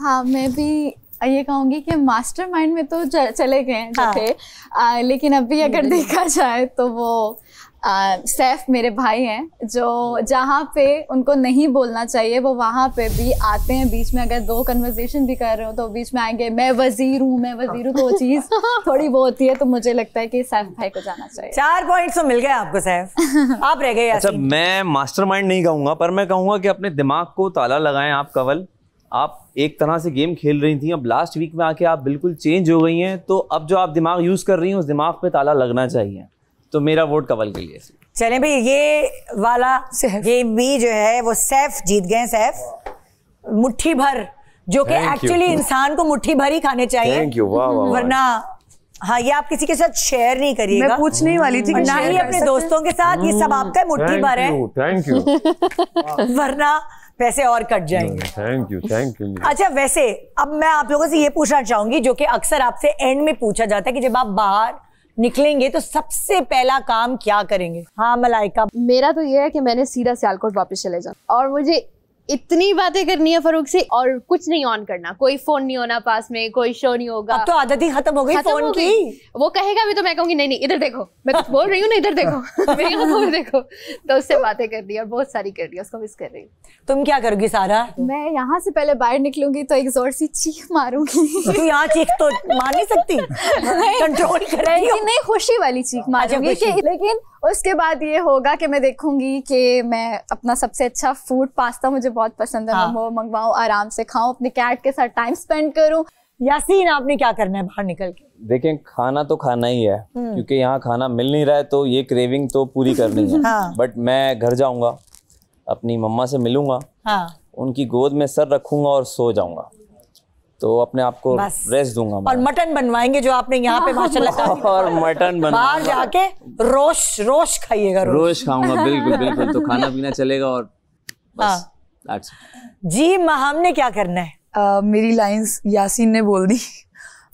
हाँ, मैं भी ये कहूंगी कि मास्टरमाइंड में तो चले गए हैं जो थे, लेकिन अभी अगर देखा जाए तो वो सैफ मेरे भाई हैं, जो जहाँ पे उनको नहीं बोलना चाहिए वो वहाँ पे भी आते हैं बीच में। अगर 2 कन्वर्सेशन भी कर रहे हो तो बीच में आएंगे, मैं वजीर हूँ, तो वो चीज़ थोड़ी वो होती है। तो मुझे लगता है कि सैफ भाई को जाना चाहिए। 4 पॉइंट्स तो मिल गए आपको सैफ। आप रह गए। अच्छा, मैं मास्टरमाइंड नहीं कहूँगा, पर मैं कहूँगा कि अपने दिमाग को ताला लगाएं आप कंवल। आप एक तरह से गेम खेल रही थी, अब लास्ट वीक में आके आप बिल्कुल चेंज हो गई हैं, तो अब जो आप दिमाग यूज़ कर रही हैं उस दिमाग पे ताला लगना चाहिए। तो मेरा वोट कंवल के लिए। चलें भाई, ये वाला गेम भी जो है वो सैफ जीत गए। सैफ मुट्ठी भर, जो कि एक्चुअली इंसान को मुट्ठी भर ही खाने चाहिए। Thank you. वाह वाह। वरना हाँ, ये आप किसी के साथ शेयर नहीं करिएगा। मैं पूछने वाली थी, ना ही अपने दोस्तों के साथ। ये सब आपका मुट्ठी भर है। Thank you. वरना पैसे और कट जाएंगे। Thank you. अच्छा, वैसे अब मैं आप लोगों से ये पूछना चाहूंगी, जो कि अक्सर आपसे एंड में पूछा जाता है कि जब आप बाहर निकलेंगे तो सबसे पहला काम क्या करेंगे? हाँ मलाइका। मेरा तो ये है कि मैंने सीधा सियालकोट वापस चले जाना, और मुझे इतनी बातें करनी है फरूक से, और कुछ नहीं ऑन करना, कोई फोन नहीं होना पास में, कोई शो नहीं होगा। अब तो आदत ही खत्म हो गई फोन की। वो कहेगा भी तो मैं कहूंगी नहीं इधर देखो, मैं कुछ बोल रही हूँ ना, इधर देखो मेरी आंखों में देखो। तो उससे बातें कर दी और बहुत सारी कर दी, उसको मिस कर रही हूँ। तुम क्या करोगी सारा? मैं यहाँ से पहले बाहर निकलूंगी तो एक जोर सी चीख मारूंगी। तू यहाँ चीख तो मार नहीं सकती, कंट्रोल करेगी। नहीं, खुशी वाली चीख मारूंगी। लेकिन उसके बाद ये होगा कि मैं देखूंगी कि मैं अपना सबसे अच्छा फूड, पास्ता मुझे बहुत पसंद है, मैं वो मंगवाऊं, आराम से खाऊं, अपने कैट के साथ टाइम स्पेंड करूं। यासीन, आपने क्या करना है बाहर निकल के? देखें, खाना तो खाना ही है, क्योंकि यहाँ खाना मिल नहीं रहा है, तो ये क्रेविंग तो पूरी करनी है। बट मैं घर जाऊंगा, अपनी मम्मा से मिलूंगा, उनकी गोद में सर रखूंगा और सो जाऊंगा, तो अपने आप को रेस्ट दूंगा। और मटन बनवाएंगे जो आपने यहाँ पे माशाल्लाह। और मटन बाहर जाके रोश खाइएगा। रोश खाऊंगा, बिल्कुल बिल्कुल। तो खाना पीना चलेगा और बस। जी, हमने क्या करना है? मेरी लाइंस यासीन ने बोल दी।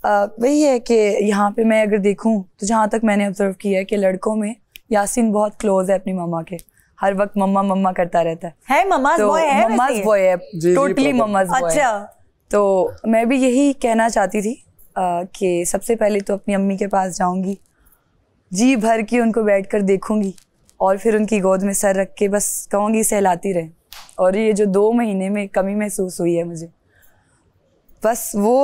वही है कि यहाँ पे मैं अगर देखूं तो जहाँ तक मैंने ऑब्जर्व किया है कि लड़कों में यासीन बहुत क्लोज है अपनी मम्मा के, हर वक्त मम्मा मम्मा करता रहता है। मम्माज बॉय है, मम्माज बॉय है, टोटली मम्माज बॉय। अच्छा, तो मैं भी यही कहना चाहती थी कि सबसे पहले तो अपनी अम्मी के पास जाऊंगी, जी भर के उनको बैठकर देखूंगी, और फिर उनकी गोद में सर रख के बस कहूँगी सहलाती रहे। और ये जो 2 महीने में कमी महसूस हुई है मुझे, बस वो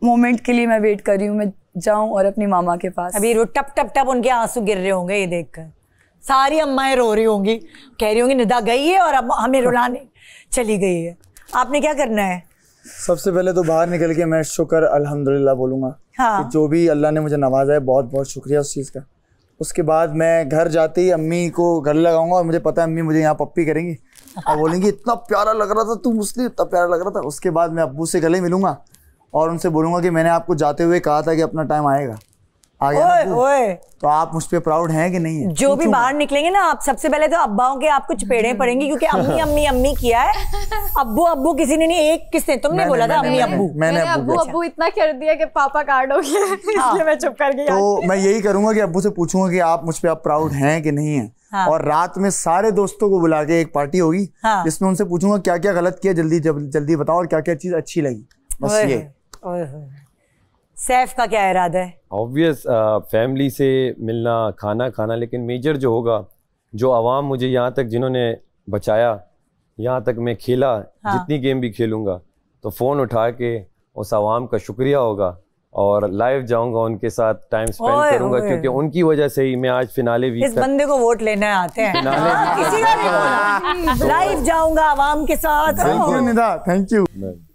मोमेंट के लिए मैं वेट कर रही हूँ, मैं जाऊं और अपनी मामा के पास। अभी टप टप टप उनके आंसू गिर रहे होंगे ये देखकर, सारी अम्माएं रो रही होंगी, कह रही होंगी निदा गई है और अब हमें रुलाने चली गई है। आपने क्या करना है? सबसे पहले तो बाहर निकल के मैं शुक्र अल्हम्दुलिल्लाह बोलूँगा कि जो भी अल्लाह ने मुझे नवाजा है, बहुत बहुत शुक्रिया उस चीज़ का। उसके बाद मैं घर जाते ही अम्मी को गले लगाऊंगा, और मुझे पता है अम्मी मुझे यहाँ पप्पी करेंगी और बोलेंगी इतना प्यारा लग रहा था तू मुस्लिम, इतना प्यारा लग रहा था। उसके बाद मैं अब्बू से गले मिलूंगा और उनसे बोलूँगा कि मैंने आपको जाते हुए कहा था कि अपना टाइम आएगा, आ गया ओए, तो आप मुझ पे प्राउड हैं कि नहीं है? जो भी बाहर निकलेंगे ना, आप सबसे पहले तो अब्बाओं के आपको चपेड़े पड़ेंगे, क्योंकि अम्मी अम्मी अम्मी किया है, अब्बू अब्बू किसी ने नहीं। एक किसने? तुमने बोला था अम्मी अब्बू। मैंने अब्बू अब्बू इतना कर दिया कि पापा कार्ड हो गया, इसलिए मैं चुप कर गया। तो मैं यही करूंगा कि अब्बू से पूछूंगा कि आप मुझ पे आप प्राउड हैं कि नहीं है। और रात में सारे दोस्तों को बुला के एक पार्टी होगी, जिसमें उनसे पूछूंगा क्या क्या गलत किया, जल्दी जल्दी बताओ, और क्या क्या चीज अच्छी लगी। बस ये। सैफ का क्या इरादा है? ऑब्वियस फैमिली से मिलना, खाना खाना, लेकिन मेजर जो होगा, जो आवाम मुझे यहाँ तक जिन्होंने बचाया, यहाँ तक मैं खेला, जितनी गेम भी खेलूंगा, तो फ़ोन उठा के उस आवाम का शुक्रिया होगा और लाइव जाऊंगा, उनके साथ टाइम स्पेंड करूंगा, क्योंकि उनकी वजह से ही मैं आज फिनाले वीक इस बंदे को वोट लेने आते हैं। किसी का नहीं बोला, लाइव जाऊंगा आवाम के साथ। Thank you Nida, thank you.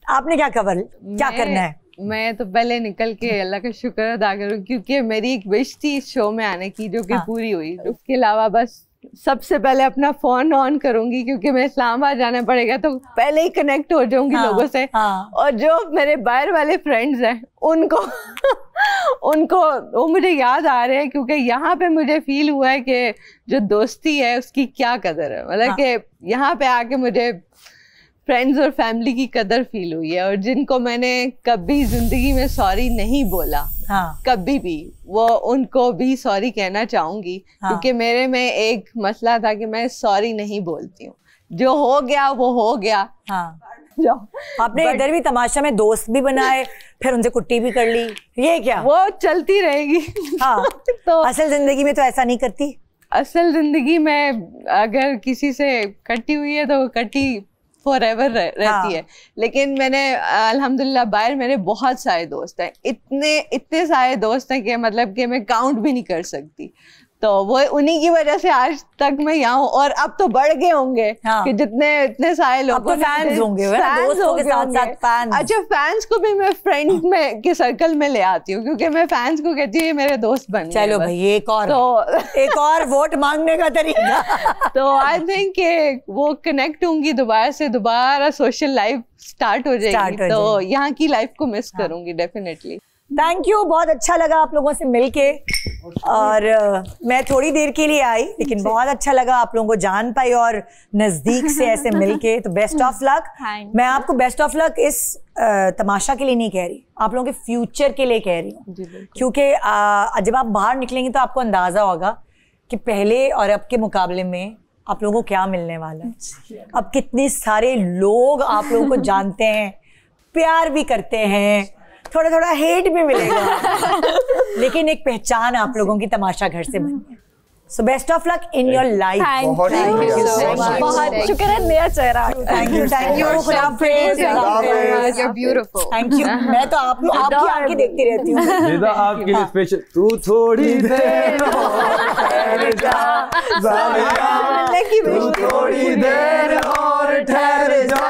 आपने क्या करना है? मैं तो पहले निकल के अल्लाह का शुक्र अदा करूं, क्योंकि मेरी एक विश थी इस शो में आने की, जो कि पूरी हुई। उसके अलावा बस सबसे पहले अपना फोन ऑन करूंगी, क्योंकि मैं इस्लामाबाद जाना पड़ेगा, तो पहले ही कनेक्ट हो जाऊंगी लोगों से। और जो मेरे बाहर वाले फ्रेंड्स हैं उनको वो मुझे याद आ रहे हैं, क्योंकि यहाँ पे मुझे फील हुआ है कि जो दोस्ती है उसकी क्या कदर है। मतलब कि यहाँ पे आके मुझे फ्रेंड्स और फैमिली की कदर फील हुई है, और जिनको मैंने कभी जिंदगी में सॉरी नहीं बोला, कभी भी, वो उनको भी सॉरी कहना चाहूंगी। क्योंकि मेरे में एक मसला था कि मैं सॉरी नहीं बोलती हूँ, जो हो गया वो हो गया। आपने इधर भी तमाशा में दोस्त भी बनाए, फिर उनसे कुट्टी भी कर ली, ये क्या? वो चलती रहेगी। तो असल जिंदगी में तो ऐसा नहीं करती। असल जिंदगी में अगर किसी से कटी हुई है तो वो कटी फॉरएवर रहती है। लेकिन मैंने अल्हम्दुलिल्लाह बाहर मेरे बहुत सारे दोस्त हैं, इतने सारे दोस्त हैं कि मतलब कि मैं काउंट भी नहीं कर सकती। तो वो उन्हीं की वजह से आज तक मैं यहाँ हूँ, और अब तो बढ़ गए होंगे कि जितने इतने सारे लोग फैंस होंगे, दोस्तों के साथ फैंस। अच्छा, फैंस को भी मैं फ्रेंड में के सर्कल में ले आती हूँ, क्योंकि मैं फैंस को कहती हूँ ये मेरे दोस्त बन गए। चलो भाई, एक और वोट मांगने का तरीका। तो आई थिंक वो कनेक्ट होंगी दोबारा से, दोबारा सोशल लाइफ स्टार्ट हो जाएगी, तो यहाँ की लाइफ को मिस करूंगी डेफिनेटली। थैंक यू, बहुत अच्छा लगा आप लोगों से मिलके, और मैं थोड़ी देर के लिए आई, लेकिन बहुत अच्छा लगा आप लोगों को जान पाई और नजदीक से ऐसे मिलके। तो बेस्ट ऑफ लक। मैं आपको बेस्ट ऑफ लक इस तमाशा के लिए नहीं कह रही, आप लोगों के फ्यूचर के लिए कह रही हूँ, क्योंकि जब आप बाहर निकलेंगे तो आपको अंदाजा होगा कि पहले और अब के मुकाबले में आप लोगों को क्या मिलने वाला है। अब कितने सारे लोग आप लोगों को जानते हैं, प्यार भी करते हैं, थोड़ा थोड़ा हेट भी मिलेगा, लेकिन एक पहचान आप लोगों की तमाशा घर से बनी है। So best of luck in your life. बहुत शुक्र है, नया चेहरा। थैंक यू खुदा हाफिज़। You're beautiful. Thank you. मैं तो आपकी आंखें देखती रहती हूँ। निदा आपके लिए स्पेशल। तू थोड़ी देर ठहर जा, तू थोड़ी देर और ठहर जा,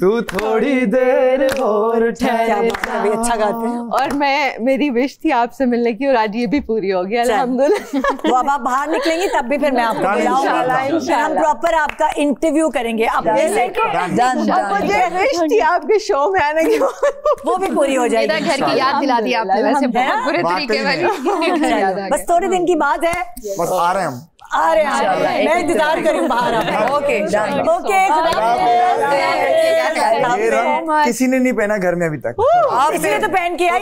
तू थोड़ी देर और ठहर जा। अच्छा गाते हैं। और मेरी विश थी आपसे मिलने की, और आज ये भी पूरी हो गई अल्हम्दुलिल्लाह। तो अब आप बाहर निकलेंगी तब भी फिर मैं आपको बुलाऊंगी, हम प्रॉपर आपका इंटरव्यू करेंगे। मुझे विश थी आपके शो में आने की, वो भी पूरी हो जाएगी। घर की याद दिला दी आपने, वैसे बहुत बुरे तरीके वाली। बस थोड़े दिन की बात है, बस आ रहे हैं हम। आ रहे हैं, मैं इंतजार करूँ बाहर। ओके ये रंग किसी ने नहीं पहना घर में अभी तक, आप इसलिए तो पहन के आई।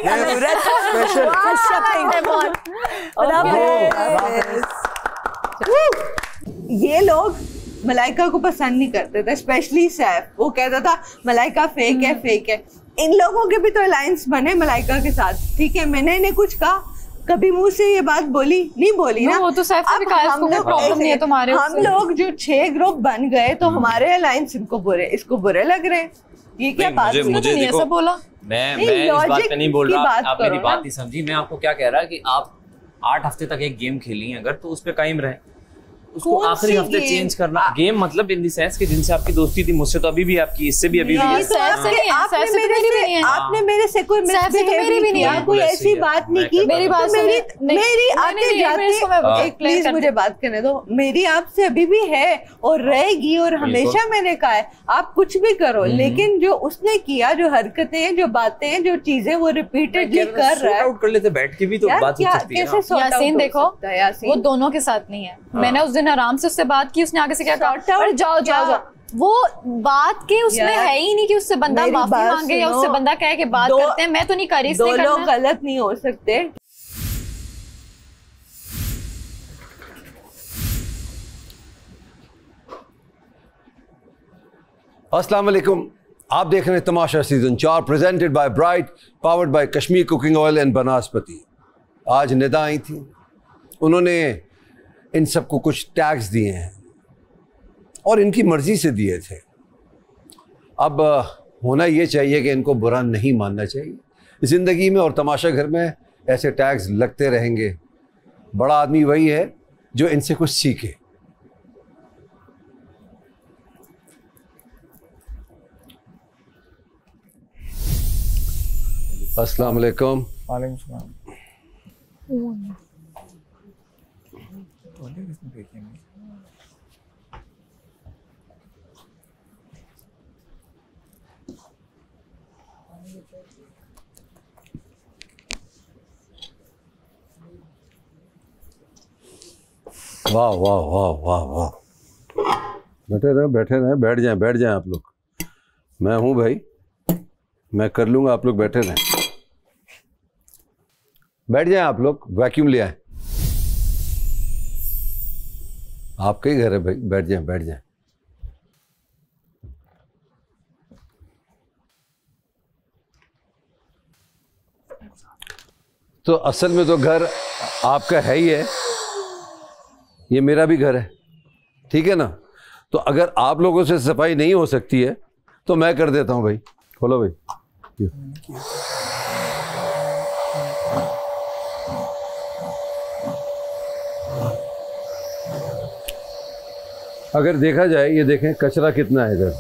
ये लोग मलाइका को पसंद नहीं करते थे, स्पेशली सैफ। वो कहता था मलाइका फेक है, फेक है। इन लोगों के भी तो अलायंस बने मलाइका के साथ, ठीक है। मैंने इन्हें कुछ कहा, कभी मुंह से ये बात नहीं बोली ना। वो तो सैफ से भी कहा, इसको कोई प्रॉब्लम नहीं है तुम्हारे। हम लोग जो 6 ग्रुप बन गए, तो हमारे अलायंस इसको बुरे लग रहे हैं। ये क्या बात है? मुझे नहीं ऐसा बोला। मैं इस बात पे नहीं बोल रहा, आप मेरी बात नहीं समझी। मैं आपको क्या कह रहा है कि आप 8 हफ्ते तक एक गेम खेली हैं अगर, तो उस पे कायम रहे, उसको आखिरी हफ्ते चेंज करना। गेम मतलब इन द सेंस कि जिनसे आपकी दोस्ती थी, मुझसे तो अभी भी आपकी, इससे भी अभी भी। आपने मेरे से कोई कोई ऐसी बात नहीं की। मेरी बात मेरी आते जाते, प्लीज मुझे बात करने दो। मेरी आपसे अभी भी है और रहेगी, और हमेशा मैंने कहा है आप कुछ भी करो, लेकिन जो उसने किया, जो हरकतें हैं, जो बातें हैं, जो चीजें वो रिपीटेडली कर रहा है, कर लेते बैठ के भी तो बात हो सकती है। यासीन देखो, वो दोनों के साथ नहीं है। मैंने उस दिन आराम से उससे बात की, उसने आगे से क्या कहा, अरे जाओ जाओ जाओ। वो बात के उसमें है ही नहीं कि उससे बंदा माफी मांगे या उससे बंदा कहे कि बात करते हैं। मैं तो नहीं करी, दो लोग गलत नहीं हो सकते। अस्सलाम वालेकुम, आप देख रहे हैं Tamasha season 4 presented by Bright, powered by Kashmir cooking oil and Banaspati. आज निदा आई थी, उन्होंने इन सबको कुछ टैग्स दिए हैं और इनकी मर्जी से दिए थे। अब होना ये चाहिए कि इनको बुरा नहीं मानना चाहिए। ज़िंदगी में और तमाशा घर में ऐसे टैग्स लगते रहेंगे। बड़ा आदमी वही है जो इनसे कुछ सीखे। अस्सलाम वालेकुम। वालेकुम सलाम। वाह वाह वाह वाह वाह, बैठे रहे बैठे रहे, बैठ जाएं आप लोग। मैं हूं भाई, मैं कर लूंगा, आप लोग बैठे रहें। बैठ जाएं आप लोग, वैक्यूम ले आए। आपका ही घर है भाई, बैठ जाएं बैठ जाएं। तो असल में तो घर आपका है ही है, ये मेरा भी घर है, ठीक है ना। तो अगर आप लोगों से सफाई नहीं हो सकती है तो मैं कर देता हूं भाई। खोलो भाई। अगर देखा जाए, ये देखें कचरा कितना है इधर।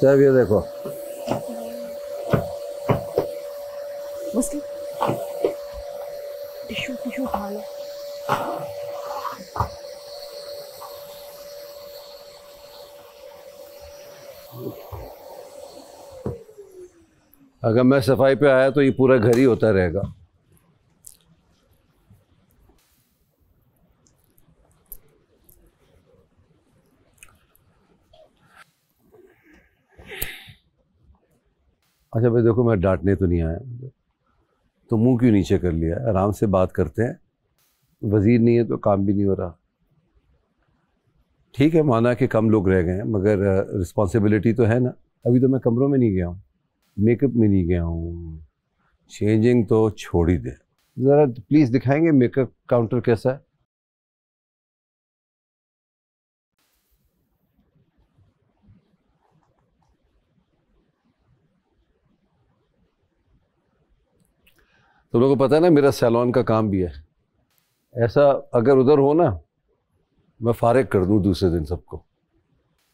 सर ये देखो, टिश्यू उठा लो। अगर मैं सफाई पे आया तो ये पूरा घर ही होता रहेगा। अच्छा भाई देखो, मैं डांटने तो नहीं आया, तो मुंह क्यों नीचे कर लिया? आराम से बात करते हैं, वजीर नहीं है तो काम भी नहीं हो रहा। ठीक है, माना कि कम लोग रह गए हैं, मगर रिस्पॉन्सिबिलिटी तो है ना। अभी तो मैं कमरों में नहीं गया हूँ, मेकअप में नहीं गया हूँ, चेंजिंग तो छोड़ ही दे। ज़रा प्लीज़ दिखाएंगे मेकअप काउंटर कैसा है? तुम लोगों को पता है ना, मेरा सैलून का काम भी है। ऐसा अगर उधर हो ना, मैं फारिग कर दूं दूसरे दिन सबको।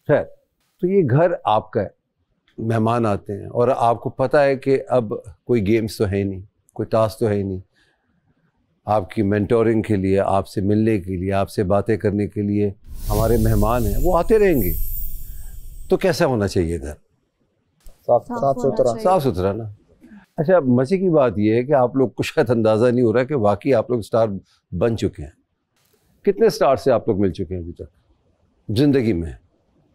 खैर, तो ये घर आपका है, मेहमान आते हैं, और आपको पता है कि अब कोई गेम्स तो है ही नहीं, कोई टास्क तो है ही नहीं। आपकी मेंटोरिंग के लिए, आपसे मिलने के लिए, आपसे बातें करने के लिए हमारे मेहमान हैं, वो आते रहेंगे। तो कैसा होना चाहिए घर? साफ सुथरा ना। अच्छा, मजे की बात यह है कि आप लोग को शायद अंदाज़ा नहीं हो रहा कि वाकई आप लोग स्टार बन चुके हैं। कितने स्टार से आप लोग मिल चुके हैं अभी तक ज़िंदगी में,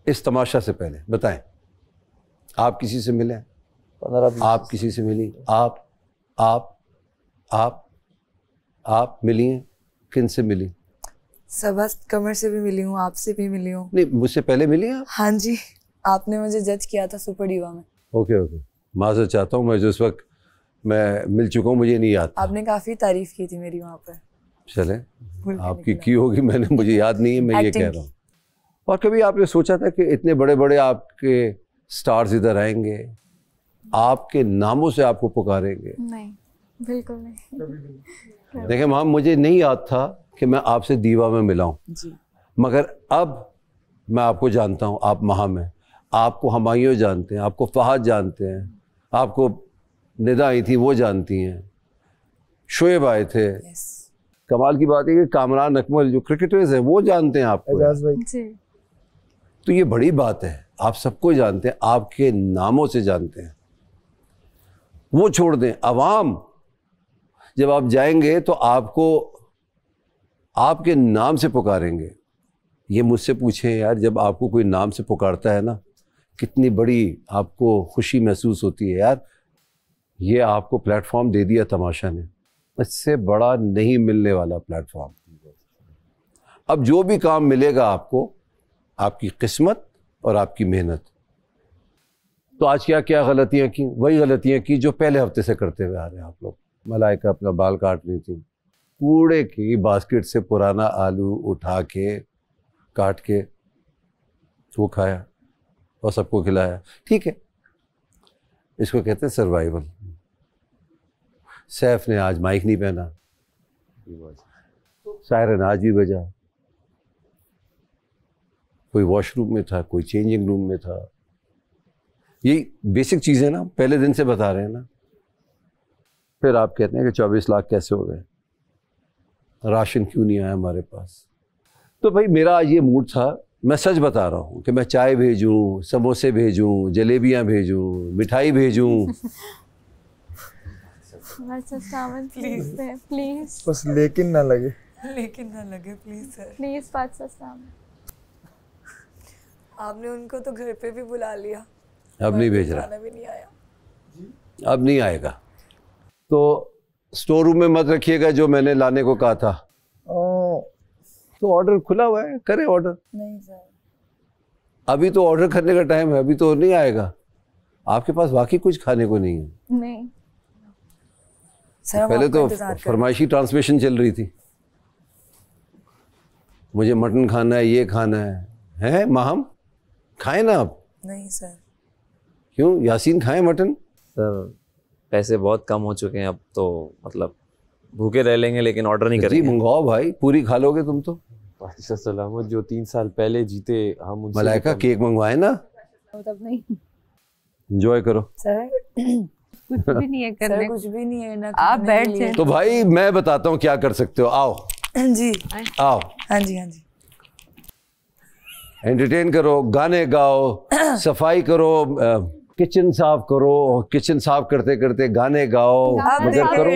इस तमाशा से पहले? बताएं, आप किसी से मिले? 15। आप किसी से मिली? आप मिली हैं? किन से मिली? सबस कमर से भी मिली हूँ, आपसे भी मिली हूँ। नहीं, मुझसे पहले मिली हैं आप? हाँ जी, आपने मुझे जज किया था सुपर डिवा में। ओके, माज़रत चाहता हूँ, मैं जिस वक्त मैं मिल चुका हूँ मुझे नहीं याद। आपने काफ़ी तारीफ की थी मेरी वहाँ पर। चले, आपकी की होगी, मैंने, मुझे याद नहीं है, मैं ये कह रहा हूँ। और कभी आपने सोचा था कि इतने बड़े बड़े आपके स्टार्स इधर आएंगे, आपके नामों से आपको पुकारेंगे? नहीं, बिल्कुल नहीं। देखिए मैम, मुझे नहीं याद था कि मैं आपसे दीवा में मिला हूँ, मगर अब मैं आपको जानता हूँ। आप महा में, आपको हमायूं जानते हैं, आपको फहद जानते हैं, आपको निदा आई थी वो जानती हैं, शोएब आए थे। कमाल की बात है कि कामरान अकमल जो क्रिकेटर्स हैं वो जानते हैं आपको। तो ये बड़ी बात है, आप सबको जानते हैं, आपके नामों से जानते हैं। वो छोड़ दें, अवाम जब आप जाएंगे तो आपको आपके नाम से पुकारेंगे। ये मुझसे पूछें यार, जब आपको कोई नाम से पुकारता है ना, कितनी बड़ी आपको खुशी महसूस होती है यार। ये आपको प्लेटफॉर्म दे दिया तमाशा ने, इससे बड़ा नहीं मिलने वाला प्लेटफॉर्म। अब जो भी काम मिलेगा आपको, आपकी किस्मत और आपकी मेहनत। तो आज क्या क्या गलतियां की? वही गलतियां की जो पहले हफ्ते से करते हुए आ रहे हैं आप लोग। मलाइका अपना बाल काट रही थी, कूड़े की बास्केट से पुराना आलू उठा के काट के वो खाया और सबको खिलाया। ठीक है, इसको कहते हैं सर्वाइवल। सैफ ने आज माइक नहीं पहना, सायरन आज भी बजा, कोई वॉशरूम में था, कोई चेंजिंग रूम में था, यही बेसिक चीज़ है ना, पहले दिन से बता रहे हैं ना। फिर आप कहते हैं कि 24 लाख कैसे हो गए, राशन क्यों नहीं आया हमारे पास। तो भाई मेरा आज ये मूड था, मैं सच बता रहा हूँ कि मैं चाय भेजूँ, समोसे भेजूँ, जलेबियाँ भेजूँ, मिठाई भेजूँ। प्लीज प्लीज बस लेकिन ना लगे, प्लीज सर, प्लीज बादशाह साहब। आपने उनको तो घर पे भी बुला लिया, अब नहीं भेज रहा, खाना भी नहीं आया, अब नहीं आएगा। तो स्टोर रूम में मत रखिएगा जो मैंने लाने को कहा था। तो ऑर्डर खुला हुआ है, करें ऑर्डर। नहीं सर, अभी तो ऑर्डर करने का टाइम है, अभी तो नहीं आएगा। आपके पास वाकई कुछ खाने को नहीं है? नहीं सर, पहले तो फरमाइशी ट्रांसमिशन चल रही थी, मुझे मटन खाना है, ये खाना है माहम खाएं ना आप? नहीं सर। क्यों, यासीन खाएं मटन? सर पैसे बहुत कम हो चुके हैं अब तो, मतलब भूखे रह लेंगे लेकिन ऑर्डर नहीं करेंगे। मंगवाओ भाई, पूरी खा लोगे तुम तो। बादशाह सलामत जो 3 साल पहले जीते हम उनसे मलाइका केक मंगवाए ना, तब नहीं। एंजॉय करो सर। कुछ भी नहीं है करने, सर कुछ भी नहीं है ना, आप बैठ जाए। तो भाई मैं बताता हूँ क्या कर सकते हो, आओ जी आओ। हाँ जी, हाँ जी। एंटरटेन करो, गाने गाओ, सफाई करो, किचन साफ करो, किचन साफ करते करते गाने गाओ, मगर करो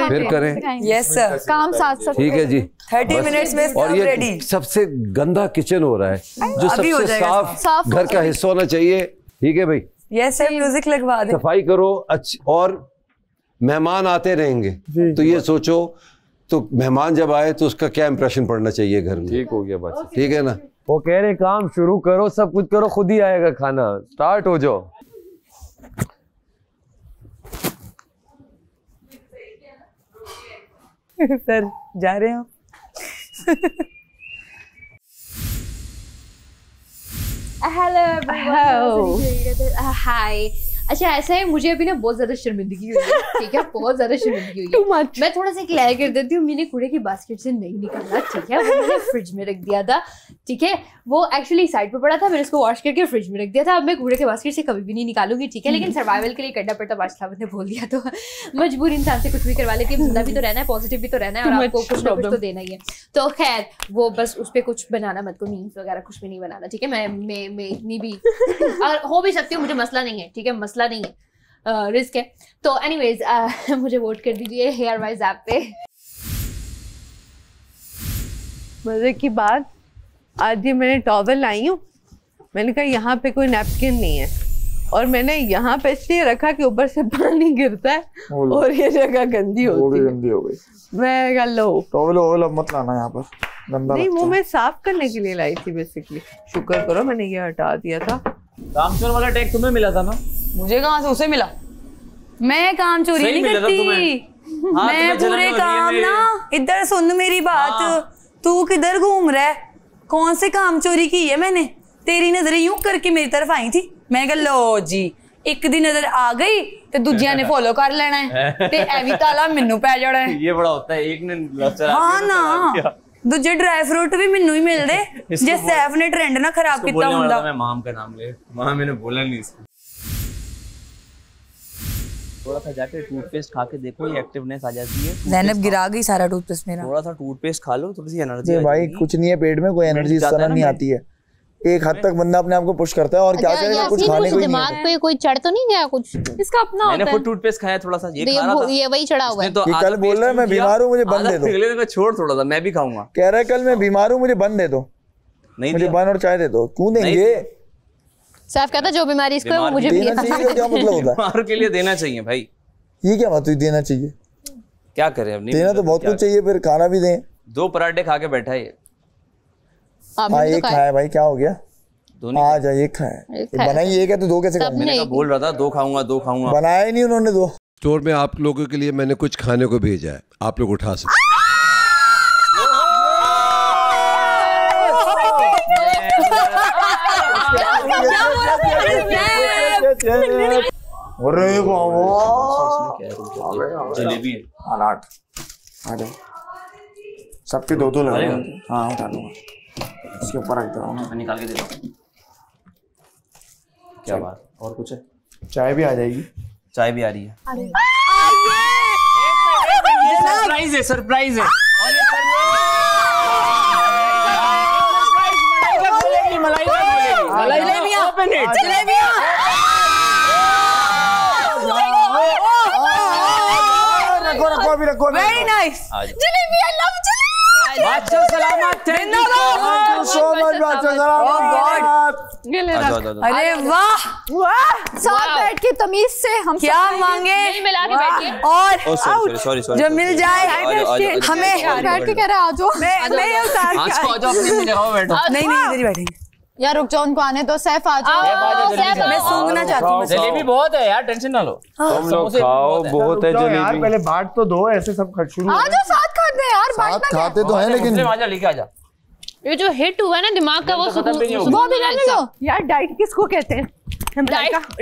फिर करें। यस सर, काम साथ साथ। ठीक है जी, 30 मिनट्स में और ये रेडी। सबसे गंदा किचन हो रहा है, जो सबसे साफ घर का हिस्सा होना चाहिए। ठीक है भाई, यस सर, म्यूजिक लगवा दे। सफाई करो और मेहमान आते रहेंगे, तो ये सोचो तो मेहमान जब आए तो उसका क्या इंप्रेशन पड़ना चाहिए घर में। ठीक हो गया बात, ठीक है ना। वो कह रहे काम शुरू करो, सब कुछ करो, खुद ही आएगा खाना, स्टार्ट हो जाओ। सर जा रहे हैं आप? हेलो एवरीवन, हाय। अच्छा ऐसा है, मुझे अभी ना बहुत ज्यादा शर्मिंदगी हुई है, ठीक है, बहुत ज्यादा शर्मिंदगी हुई है। मैं थोड़ा सा क्लियर कर देती हूँ, मैंने कूड़े की बास्केट से नहीं निकाला, ठीक है, वो मैंने फ्रिज में रख दिया था, ठीक है, वो एक्चुअली साइड पे पड़ा था, मैंने उसको वॉश करके फ्रिज में रख दिया था। अब मैं कूड़े के बास्केट से कभी भी नहीं निकालूंगी, ठीक है, लेकिन सर्वाइवल के लिए करना पड़ता, बादशाह ने बोल दिया तो मजबूर इंसान से कुछ भी करवा लेती है, जिंदा भी तो रहना है, पॉजिटिव भी तो रहना है, और आपको कुछ ना कुछ तो देना ही है। तो खैर वो बस उस पर कुछ बनाना मत को, मीम्स वगैरह कुछ भी नहीं बनाना, ठीक है। मैं इतनी भी और हो भी सकती हूँ, मुझे मसला नहीं है, ठीक है, मसला नहीं है, रिस्क है। तो एनीवेज मुझे वोट कर दीजिए हेयर वाइज ऐप पे। मजे की बात, आज ये मैंने टॉवल लाई हूँ, मैंने कहा यहाँ पे कोई नैपकिन नहीं है, और मैंने यहाँ पे इसलिए रखा कि ऊपर से पानी गिरता है और ये जगह गंदी होती है। गंदी हो गई। मैं कहा लो टॉवल अब मत लाना यहाँ पर, गंदा नहीं, मुंह में साफ करने के लिए लाई थी बेसिकली। शुक्र करो मैंने ये हटा दिया था। कामचोर वाला टैग तुम्हें मिला था ना? मुझे कहाँ से, उसे मिला? मैं काम चोरी नहीं करती, मैं पूरे काम ना। इधर सुन मेरी बात, तू किधर घूम रहा है? कौन से काम चोरी की है मैंने? तेरी नजर यूं करके मेरी तरफ आई थी, मैं कहा लो जी, एक दी नजर आ गई ते दूजिया ने फॉलो कर लेना है, ते एवी ताला मैनू पै जाना है। ये बड़ा होता है, एक ने हाँ ना, दूजे ड्राई फ्रूट भी मैनू ही मिलदे जे सैफ ने ट्रेंड ना खराब किया हुंदा। मैं माम का नाम ले, मां मैंने बोला नहीं इसको। थोड़ा सा जाके टूथपेस्ट खा के देखो, ये एक्टिवनेस आ जाती है। ज़ैनब गिरा गई सारा टूथपेस्ट मेरा। थोड़ा सा टूथपेस्ट खा लो, थोड़ी सी एनर्जी भाई, कुछ नहीं है पेट में, कोई एनर्जी इस तरह नहीं आती है। एक हद तक बंदा अपने आप को पुश करता है, और क्या करेगा, कुछ खाने को ही दिमाग पे कोई चढ़ तो नहीं गया कुछ? इसका अपना होता है। मैंने खुद टूथपेस्ट खाया, थोड़ा सा ये खा रहा था, ये वही चढ़ा हुआ है। तो कल बोल रहा है मैं बीमार हूँ, मुझे बन दे दो। छोड़ थोड़ा सा, मैं भी खाऊंगा। कह रहा है कल मैं बीमार हूँ, मुझे बन दे दो। नहीं, मुझे बन और चाय दे दो। क्यों देंगे? साफ कहता जो बीमारी इसको है वो मुझे भी है। क्या मतलब होता है? बीमार के लिए देना चाहिए भाई। ये क्या बात हुई, देना चाहिए? क्या करें अब, नहीं देना तो बहुत कुछ चाहिए, फिर खाना भी दें। 2 पराठे खा के बैठा है। हाँ एक खाया भाई, क्या हो गया? आ जा, एक खाया, बनाई एक है तो 2 कैसे खाऊंगा? मैंने बोल रहा था 2 खाऊंगा, 2 खाऊंगा, बनाया ही नहीं उन्होंने 2। स्टोर में आप लोगों के लिए मैंने कुछ खाने को भेजा है, आप लोग उठा सकते। अरे जलेबी है, अनाट आ जाओ, सबके 2-2 लगा। हाँ उठा लूंगा, इसके ऊपर रख दो, मैं निकाल के दे रहा हूँ। क्या बात, और कुछ है? चाय भी आ जाएगी। चाय भी आ रही है। सरप्राइज है, सरप्राइज है। और ये मलाइका ओपन इट। रखो अभी रखो। Very nice jalebi, I love jalebi. बादशाह सलामत, थैंक यू सो मच बादशाह सलामत। अरे वाह वाह, साथ बैठ के तमीज से हम क्या मांगे मिला के बैठिए और सॉरी जो मिल जाए हमें। बैठ के कह रहे आ जाओ। मैं उतार अपनी जगह बैठो। नहीं इधर ही बैठेंगे यार रुक जाओ, उनको आने दो। सैफ आ जाओ। मैं सूंघना चाहती हूँ। जलेबी बहुत है यार, टेंशन ना लो। तुम लोग खाओ, बहुत है जलेबी। पहले बांट तो दो, ऐसे सब शुरू आ जाओ, साथ खाते हैं यार। साथ खाते तो हैं लेकिन लेके आ जा। ये जो हिट हुआ है ना दिमाग का, वो वो भी रहने दो यार। डाइट किसको कहते हैं?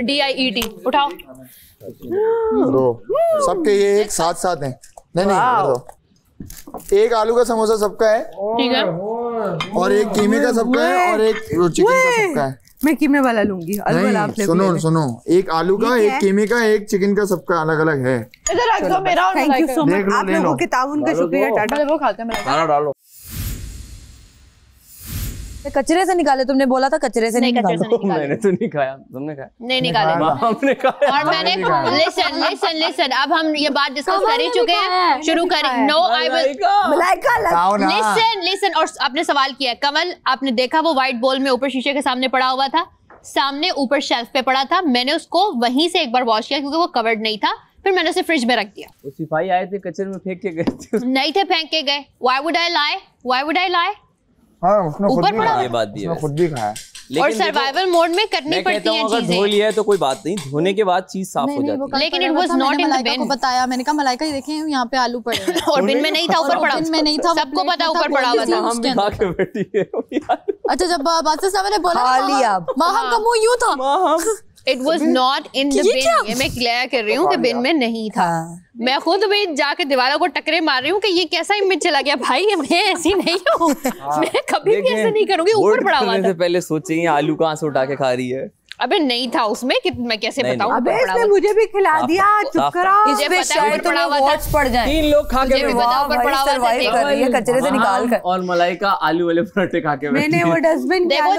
DIET उठाओ। सबके ये एक साथ साथ हैं। नहीं एक आलू का समोसा सबका है, ठीक है, और एक कीमे का सबका है, और एक चिकन का सबका है। मैं कीमे वाला लूंगी। सुनो, एक आलू का, एक कीमे का, एक चिकन का, सबका अलग अलग है। इधर रख दो मेरा। थैंक यू सो मच, आप लोगों के ताउन का शुक्रिया। टाटा। वो खाते हैं। खाना डालो। कचरे से निकाले, तुमने बोला था कचरे से नहीं निकालो। मैंने तो नहीं खाया, तुमने खाया? नहीं निकाले, हमने खाया। और मैंने लिसन अब हम ये बात डिस्कस कर ही चुके हैं, शुरू करें। No I will listen. और आपने सवाल किया कमल, आपने देखा वो व्हाइट बॉल में ऊपर शीशे के सामने पड़ा हुआ था, सामने ऊपर शेल्फ पे पड़ा था। मैंने उसको वहीं से एक बार वॉश किया क्योंकि वो कवर्ड नहीं था, फिर मैंने उसे फ्रिज में रख दिया। वो सिपाही आए थे, कचरे में फेंक के गए थे। नहीं थे, फेंक के गए। Why would I lie? हाँ, उसने ऊपर पड़ा। ये बात भी है, खुद भी खाया। और सर्वाइवल मोड में करनी पड़ती है चीजें। धो लिया है तो कोई बात नहीं, धोने के बाद चीज साफ हो जाती है। लेकिन it was not in the bin. बताया मैंने कहा मलाइका ये देखें यहाँ पे आलू पड़े हैं। और बिन में नहीं था, ऊपर पड़ा। बिन में नहीं था, सबको पता ऊपर पड़ा हुआ था। हम भी खा के बैठी है। अच्छा जब बादशाह साहब ने बोला माहम का मुंह यूं था। It was not in the bin. ये मैं क्लियर कर रही हूँ कि बिन में नहीं था। मैं खुद भी जाके दीवारों को टकरे मार रही हूँ कि ये कैसा इमेज चला गया भाई। मैं ऐसी नहीं हूँ, मैं कभी भी ऐसे नहीं करूंगी। ऊपर पड़ा हुआ था। पहले सोचिए आलू कहाँ से उठा के खा रही है। अबे नहीं था उसमें कि मैं कैसे बताऊं। अबे इसने मुझे भी खिला दिया, चुप करो। मुझे पता है पड़ा हुआ था। पड़ जाए 3 लोग खा के सर्वाइव कर रही है कचरे से निकाल कर। और मलाइका आलू वाले पराठे खा के मैंने वो डस्टबिन देखो,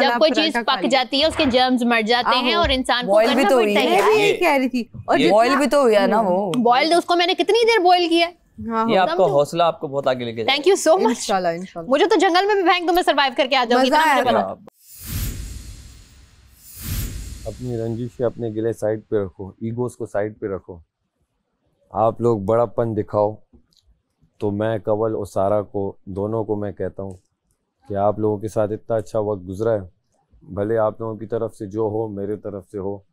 जब कोई चीज पक जाती है उसके जर्म्स मर जाते हैं और इंसान को बॉयल भी तो हुई है। यही कह रही थी। और बॉयल भी तो हुआ ना वो। बॉयल उसको मैंने कितनी देर बॉयल किया। ये आपका हौसला आपको बहुत आगे लेके जाएगा। Thank you so much. इंशाल्लाह। मुझे तो जंगल में भी फेंक दो, मैं सर्वाइव करके आ जाऊंगी, इतना मुझे पता। अपनी रंजिश अपने गिले साइड पे रखो, ईगोस को साइड पे रखो। आप लोग बड़ापन दिखाओ तो मैं कवल और सारा को दोनों को मैं कहता हूँ कि आप लोगों के साथ इतना अच्छा वक्त गुजरा है। भले आप लोगों की तरफ से जो हो, मेरे तरफ से हो,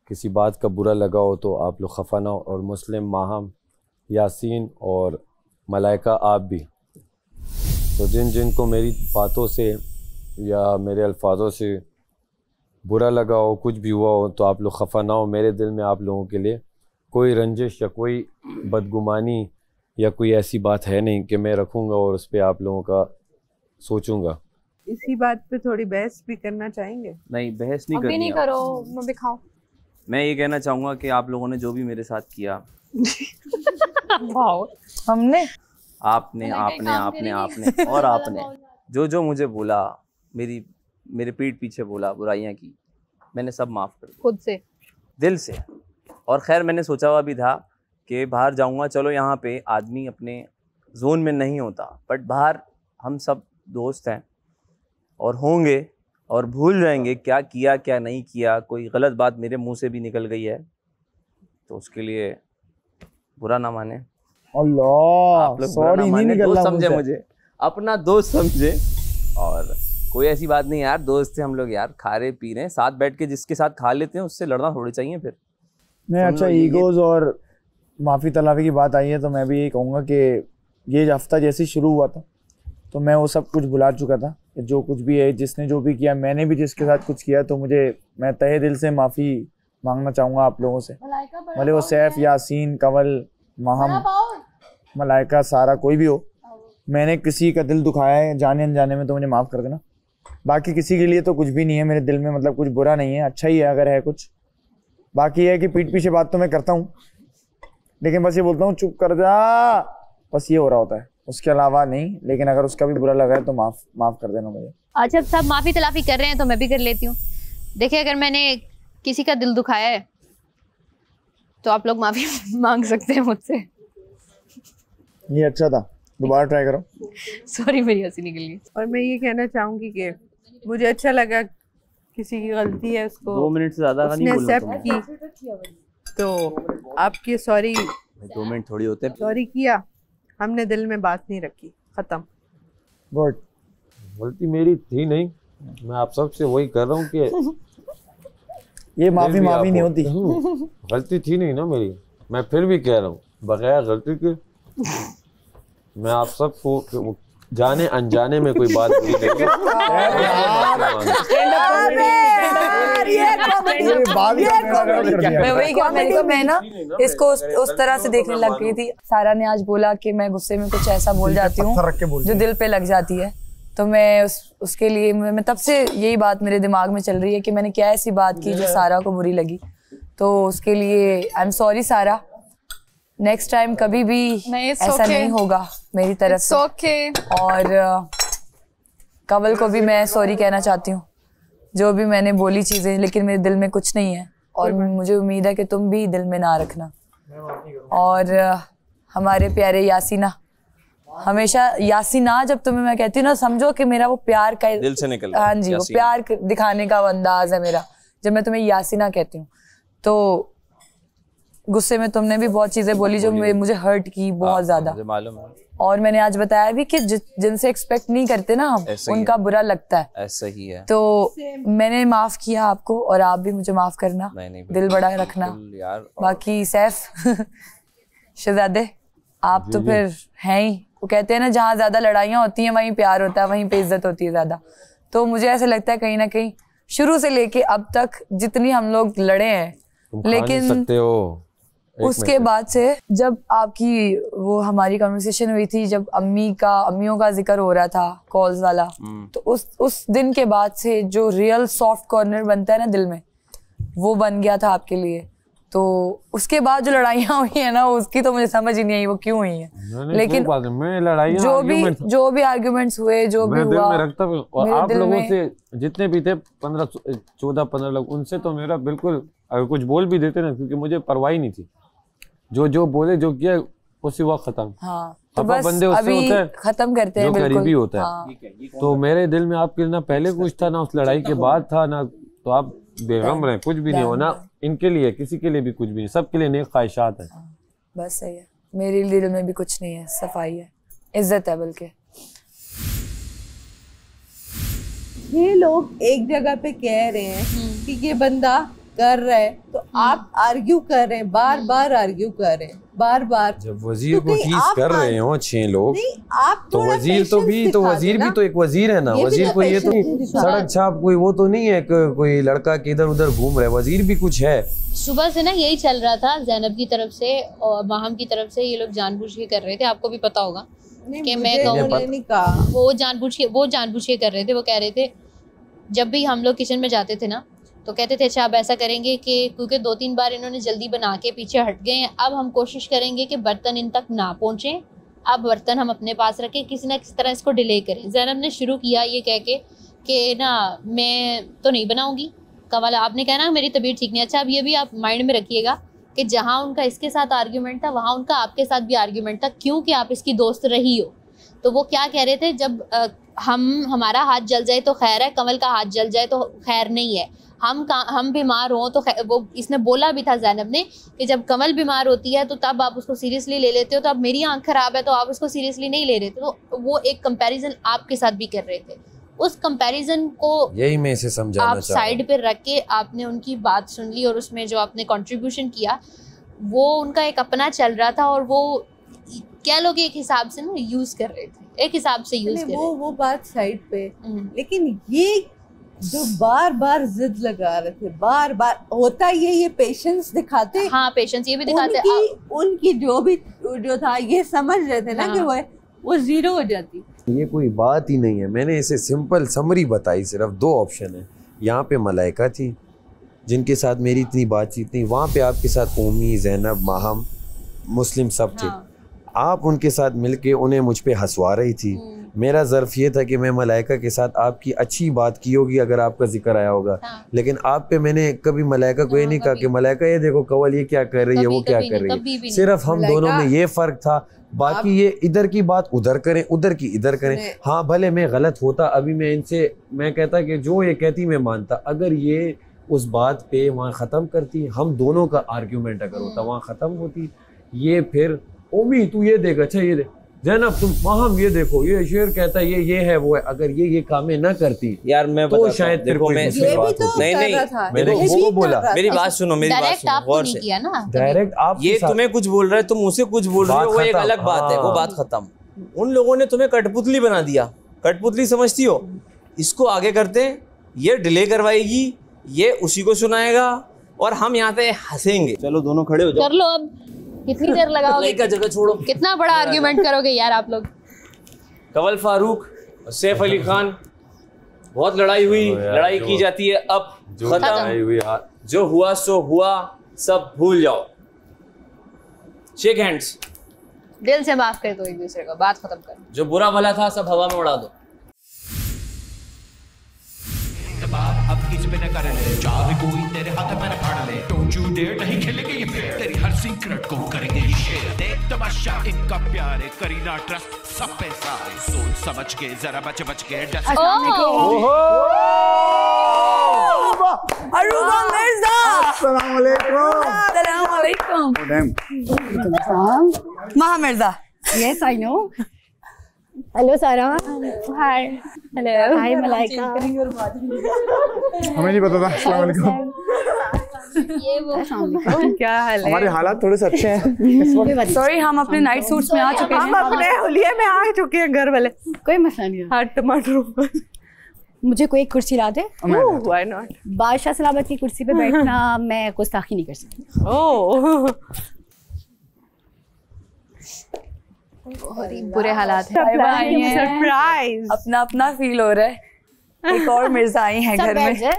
किसी बात का बुरा लगा हो तो आप लोग खफा ना हो। और मुस्लिम, माहम, यासीन और मलाइका आप भी। तो जिनको मेरी बातों से या मेरे अल्फाजों से बुरा लगा हो, कुछ भी हुआ हो, तो आप लोग खफा ना हो। मेरे दिल में आप लोगों के लिए कोई रंजिश या कोई बदगुमानी या कोई ऐसी बात है नहीं कि मैं रखूँगा और उस पर आप लोगों का सोचूंगा। इसी बात पे थोड़ी बहस भी करना चाहेंगे? नहीं, बहस नहीं करनी। अभी नहीं करो, मैं भी खाऊं। मैं ये कहना चाहूँगा कि आप लोगों ने जो भी मेरे साथ किया हमने आपने और आपने जो मुझे बोला, मेरे पीठ पीछे बोला, बुराइयां की, मैंने सब माफ़ कर दिया खुद से, दिल से। और खैर मैंने सोचा हुआ भी था कि बाहर जाऊंगा, चलो यहाँ पे आदमी अपने जोन में नहीं होता, बट बाहर हम सब दोस्त हैं और होंगे और भूल जाएंगे क्या किया क्या नहीं किया। कोई गलत बात मेरे मुंह से भी निकल गई है तो उसके लिए बुरा ना माने। अल्लाह, सॉरी नहीं निकलना समझे, मुझे अपना दोस्त समझे। और कोई ऐसी बात नहीं यार, दोस्त थे हम लोग यार, खा रहे पी रहे साथ बैठ के, जिसके साथ खा लेते हैं उससे लड़ना थोड़ी चाहिए फिर। नहीं, अच्छा ईगोज और माफ़ी तलाफी की बात आई है तो मैं भी ये कहूँगा कि ये हफ्ता जैसे शुरू हुआ था तो मैं वो सब कुछ भुला चुका था। जो कुछ भी है, जिसने जो भी किया, मैंने भी जिसके साथ कुछ किया, तो मैं तहे दिल से माफ़ी मांगना चाहूँगा आप लोगों से। भले वो सैफ, यासीन, कंवल, माहम, मलाइका, सारा, कोई भी हो, मैंने किसी का दिल दुखाया है जाने अनजाने में तो मुझे माफ़ कर देना। बाकी किसी के लिए तो कुछ भी नहीं है मेरे दिल में, मतलब कुछ बुरा नहीं है, अच्छा ही है अगर है कुछ। बाकी ये है कि पीठ पीछे बात तो मैं करता हूँ, लेकिन बस ये बोलता हूँ चुप कर जा, बस ये हो रहा होता है, उसके अलावा नहीं। लेकिन अगर उसका भी बुरा लगा है तो माफ कर देना मुझे। अच्छा, सब माफी तलाफी कर रहे हैं तो मैं भी कर लेती हूँ। देखिए, अगर मैंने किसी का दिल दुखाया है तो आप लोग माफी मांग सकते हैं मुझसे। ये अच्छा था, दोबारा ट्राई करो। सॉरी, मेरी हंसी निकल गई। और मैं ये कहना चाहूंगी कि मुझे अच्छा लगा, किसी की गलती है उसको 2 मिनट से ज्यादा नहीं बोलना एक्सेप्ट की, तो आपकी सॉरी 2 मिनट थोड़ी होते। सॉरी किया, हमने दिल में बात नहीं रखी, खत्म। गुड। गलती मेरी थी नहीं, मैं आप सबसे वही कर रहा हूँ कि ये माफी नहीं होती। गलती थी नहीं ना मेरी, मैं फिर भी कह रहा हूँ बगैर गलती के मैं आप सबको जाने अनजाने में कोई बात नहीं करी। मैं ना इसको उस तरह से देखने लग गई थी। सारा ने आज बोला कि मैं गुस्से में कुछ ऐसा बोल जाती हूँ जो दिल पे लग जाती है, तो मैं उसके लिए मैं तब से यही बात मेरे दिमाग में चल रही है कि मैंने क्या ऐसी बात की जो सारा को बुरी लगी। तो उसके लिए आई एम सॉरी सारा, नेक्स्ट टाइम कभी भी ऐसा नहीं होगा मेरी तरफ से। और कंवल को भी मैं सॉरी कहना चाहती हूँ जो भी मैंने बोली चीजें, लेकिन मेरे दिल में कुछ नहीं है और मुझे उम्मीद है कि तुम भी दिल में ना रखना। और हमारे प्यारे यासीना, हमेशा यासीना जब तुम्हें मैं कहती हूँ ना, समझो कि मेरा वो प्यार का दिल से निकल, हाँ जी, वो प्यार दिखाने का अंदाज है मेरा जब मैं तुम्हें यासीना कहती हूँ। तो गुस्से में तुमने भी बहुत चीजें बोली जो मुझे हर्ट की बहुत ज्यादा, मुझे मालूम है। और मैंने आज बताया भी कि जिनसे एक्सपेक्ट नहीं करते ना हम, उनका बुरा लगता है। ऐसा ही है। तो मैंने माफ किया आपको और आप भी मुझे माफ करना, दिल बड़ा रखना। बाकी सैफ शहजादे, आप तो फिर हैं ही, वो कहते हैं ना जहाँ ज्यादा लड़ाइयाँ होती हैं वहीं प्यार होता है, वहीं पे इज्जत होती है ज्यादा। तो मुझे ऐसा लगता है कहीं ना कहीं शुरू से लेके अब तक जितनी हम लोग लड़े हैं, लेकिन सकते हो उसके बाद से जब आपकी वो हमारी कन्वर्सेशन हुई थी, जब अम्मियों का जिक्र हो रहा था कॉल्स वाला, तो उस दिन के बाद से जो रियल सॉफ्ट कॉर्नर बनता है ना दिल में, वो बन गया था आपके लिए। तो उसके बाद जो लड़ाइयाँ हुई है ना, उसकी तो मुझे समझ ही नहीं आई वो क्यों हुई है। लेकिन जो भी आर्ग्यूमेंट्स हुए, जो भी हुआ, मैं रखता हूँ। और आप लोगों से जितने भी थे 14-15 लोग, उनसे तो मेरा बिल्कुल, अगर कुछ बोल भी देते ना, क्योंकि मुझे परवाह ही नहीं थी, जो बोले जो किया उसी वक्त खत्म। हाँ, तो बस बंदे अभी खत्म करते हैं, जो करीबी होता है। हाँ। तो मेरे दिल में आपके ना पहले कुछ था ना उस लड़ाई के बाद था ना, तो आप बेगम रहे, कुछ भी नहीं होना इनके लिए, किसी के लिए भी कुछ भी नहीं, सबके लिए नेक ख्वाहिशात है। बस सही है, मेरे दिल में भी कुछ नहीं है, सफाई है, इज्जत है। बल्कि ये लोग एक जगह पे कह रहे हैं कि ये बंदा कर रहा है, तो आप आर्ग्यू कर रहे हैं, बार बार आर्ग्यू कर रहे हैं, बार बार। जब वजीर को टीज कर रहे हो 6 लोग, तो वजीर तो वजीर भी तो एक वजीर है ना। वजीर को ये तो सड़क छाप कोई वो तो नहीं है कोई लड़का के इधर उधर घूम रहा है, वजीर भी कुछ है। सुबह से ना यही चल रहा था, जैनब की तरफ से और माहम की तरफ से, ये लोग जानबूझ के कर रहे थे, आपको भी पता होगा कि मैं कहूँ वो जानबूझ के कर रहे थे। वो कह रहे थे जब भी हम लोग किचन में जाते थे ना, तो कहते थे अच्छा अब ऐसा करेंगे कि क्योंकि 2-3 बार इन्होंने जल्दी बना के पीछे हट गए हैं, अब हम कोशिश करेंगे कि बर्तन इन तक ना पहुँचें, अब बर्तन हम अपने पास रखें, किसी ना किसी तरह इसको डिले करें। ज़ैनब ने शुरू किया ये कह के कि ना मैं तो नहीं बनाऊँगी, कमल आपने कहना मेरी तबीयत ठीक नहीं। अच्छा, अब ये भी आप माइंड में रखिएगा कि जहाँ उनका इसके साथ आर्ग्यूमेंट था, वहाँ उनका आपके साथ भी आर्ग्यूमेंट था, क्योंकि आप इसकी दोस्त रही हो। तो वो क्या कह रहे थे, जब हमारा हाथ जल जाए तो खैर है, कमल का हाथ जल जाए तो खैर नहीं है, हम बीमार हों तो वो इसने बोला भी था ज़ैनब ने कि जब कमल बीमार होती है तो तब आप उसको सीरियसली ले लेते हो, तो अब मेरी आंख खराब है तो आप उसको सीरियसली नहीं ले रहे थे। तो वो एक कंपैरिजन आपके साथ भी कर रहे थे, उस कंपैरिजन को यही मैं इसे समझाना आप साइड पे रख के आपने उनकी बात सुन ली और उसमें जो आपने कंट्रीब्यूशन किया वो उनका एक अपना चल रहा था, और वो क्या लोग एक हिसाब से ना यूज कर रहे थे, एक हिसाब से यूज कर रहे थे। वो बात साइड पे, लेकिन ये जो बार बार जिद लगा रहे थे, बार बार होता ये पेशेंस दिखाते। हाँ, पेशेंस ये भी दिखाते। उनकी जो था ये समझ रहे थे ना कि वो जीरो हो जाती, ये कोई बात ही नहीं है, मैंने इसे सिंपल समरी बताई, सिर्फ 2 ऑप्शन है। यहाँ पे मलाइका थी जिनके साथ मेरी इतनी बातचीत नहीं, वहाँ पे आपके साथ ओमी, ज़ैनब, माहम, मुस्लिम सब थे। आप उनके साथ मिलके उन्हें मुझ पे हंसवा रही थी। मेरा ज़र्फ ये था कि मैं मलाइका के साथ आपकी अच्छी बात की होगी अगर आपका जिक्र आया होगा, लेकिन आप पे मैंने कभी मलाइका को ये नहीं कहा कि मलाइका ये देखो कंवल ये क्या कर रही है, वो क्या कर रही है। सिर्फ हम दोनों में ये फ़र्क था, बाकी ये इधर की बात उधर करें, उधर की इधर करें। हाँ भले मैं गलत होता, अभी मैं इनसे मैं कहता कि जो ये कहती मैं मानता, अगर ये उस बात पे वहाँ ख़त्म करती, हम दोनों का आर्ग्यूमेंट अगर होता वहाँ ख़त्म होती, ये फिर ओमी तू ये देख, अच्छा ये देख, ज़ैनब तुम माहम ये देखो, ये शेर कहता है ये है वो है, अगर ये कामें ना करती यार मैं तो शायद देखो मैं नहीं मैंने वो बोला। मेरी बात सुनो, मेरी बात सुनो गौर से। डायरेक्ट आप ये तुम्हें कुछ बोल रहे है, तुम मुझे कुछ बोल रहे हो, वो एक अलग बात है, वो बात खत्म। उन लोगों ने तुम्हें कठपुतली बना दिया, कठपुतली समझती हो, इसको आगे करते हैं, ये डिले करवाएगी, ये उसी को सुनाएगा और हम यहाँ पे हंसेंगे। चलो दोनों खड़े हो जाओ। कर लो अब, कितनी देर लगाओगे? का जगह छोड़ो, कितना बड़ा आर्ग्यूमेंट करोगे यार आप लोग। कंवल फारूक, सैफ अली खान, बहुत लड़ाई हुई, लड़ाई की जाती है, अब खत्म, जो हुआ सो हुआ, सब भूल जाओ, शेक हैंड्स, दिल से माफ कर दो एक दूसरे को, बात खत्म कर। जो बुरा भला था सब हवा में उड़ा दो। अब किस पे न कर ले, चाहे कोई तेरे हाथ में न फाड़ ले, डोंट यू डेयर, नहीं खेलेंगे ये फेयर, तेरी हर सीक्रेट को करेंगे शेयर। देख तमाशा इनका प्यारे, करीना ट्रस्ट सब पे सारे, सोच समझ के जरा बच के डस्ट। अरुबा मिर्जा, अस्सलाम वालेकुम। महा Mirza. Yes, I know. Hello सारा। हाय। हेलो। हाय मलाइका। हमें नहीं पता था। अस्सलाम वालेकुम। ये वो क्या हाल है? हमारे हालात थोड़े से अच्छे हैं। सॉरी हम अपने नाइट सूट्स में आ चुके हैं। हम अपने हुलिये में आ चुके हैं घर वाले। कोई मसला नहीं है। हाँ टमाटर। मुझे कोई एक कुर्सी ला दे। Why not? बादशाह सलामत की कुर्सी पे बैठना मैं गुस्ताखी नहीं कर सकती। ओह बहुत ही बुरे हालात हैं। सरप्राइज। अपना अपना फील हो रहा है। एक और मिर्जा आई हैं घर में।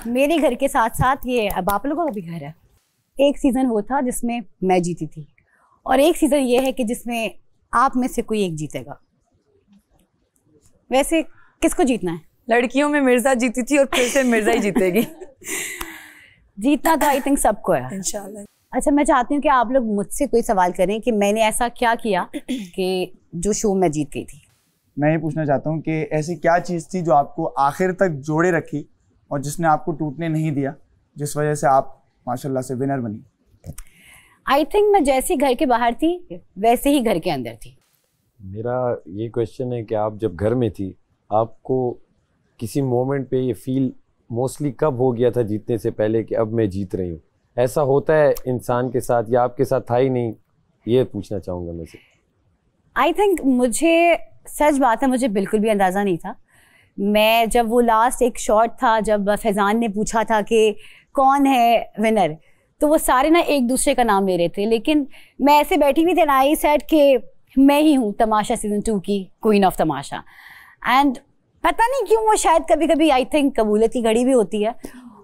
मेरे घर के साथ साथ ये अब आप लोगों का भी घर है। एक सीजन वो था जिसमें मैं जीती थी और एक सीजन ये है कि जिसमें आप में से कोई एक जीतेगा। वैसे किसको जीतना है? लड़कियों में मिर्जा जीती थी और फिर से मिर्जा ही जीतेगी। जीतना तो आई थिंक सबको है इंशाल्लाह। अच्छा मैं चाहती हूँ कि आप लोग मुझसे कोई सवाल करें कि मैंने ऐसा क्या किया कि जो शो में जीत गई थी। मैं ये पूछना चाहता हूँ कि ऐसी क्या चीज़ थी जो आपको आखिर तक जोड़े रखी और जिसने आपको टूटने नहीं दिया, जिस वजह से आप माशाल्लाह से विनर बनी? आई थिंक मैं जैसी घर के बाहर थी वैसे ही घर के अंदर थी। मेरा ये क्वेश्चन है कि आप जब घर में थी आपको किसी मोमेंट पे ये फील मोस्टली कब हो गया था जीतने से पहले कि अब मैं जीत रही हूँ? ऐसा होता है इंसान के साथ या आपके साथ था ही नहीं? ये पूछना चाहूँगा मैं से। आई थिंक मुझे सच बात है मुझे बिल्कुल भी अंदाज़ा नहीं था। मैं जब वो लास्ट एक शॉट था जब फैज़ान ने पूछा था कि कौन है विनर, तो वो सारे ना एक दूसरे का नाम ले रहे थे, लेकिन मैं ऐसे बैठी हुई थी ना, आई सेड कि मैं ही हूँ तमाशा सीजन 2 की क्वीन ऑफ तमाशा। एंड पता नहीं क्यों वो शायद कभी कभी आई थिंक कबूलियत की घड़ी भी होती है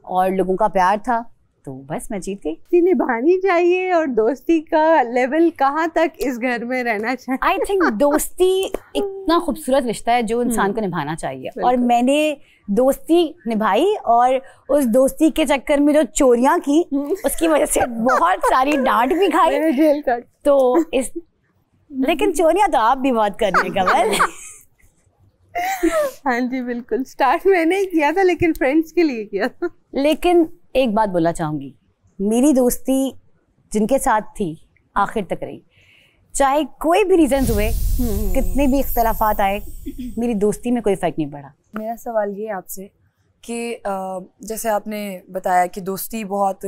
और लोगों का प्यार था, तो बस मैं जीत गई। निभानी चाहिए और दोस्ती का लेवल कहाँ तक इस घर में रहना चाहिए? आई थिंक दोस्ती इतना खूबसूरत रिश्ता है जो इंसान को निभाना चाहिए और मैंने दोस्ती निभाई और उस दोस्ती के चक्कर में जो चोरियां की उसकी वजह से बहुत सारी डांट भी खाई जेल का। तो इस लेकिन चोरियां तो आप भी बहुत करने का बल। हाँ जी बिल्कुल, स्टार्ट मैंने ही किया था लेकिन फ्रेंड्स के लिए किया था। लेकिन एक बात बोलना चाहूँगी, मेरी दोस्ती जिनके साथ थी आखिर तक रही, चाहे कोई भी रीजंस हुए, कितने भी इख्तलाफात आए, मेरी दोस्ती में कोई फ़र्क नहीं पड़ा। मेरा सवाल ये आपसे कि जैसे आपने बताया कि दोस्ती बहुत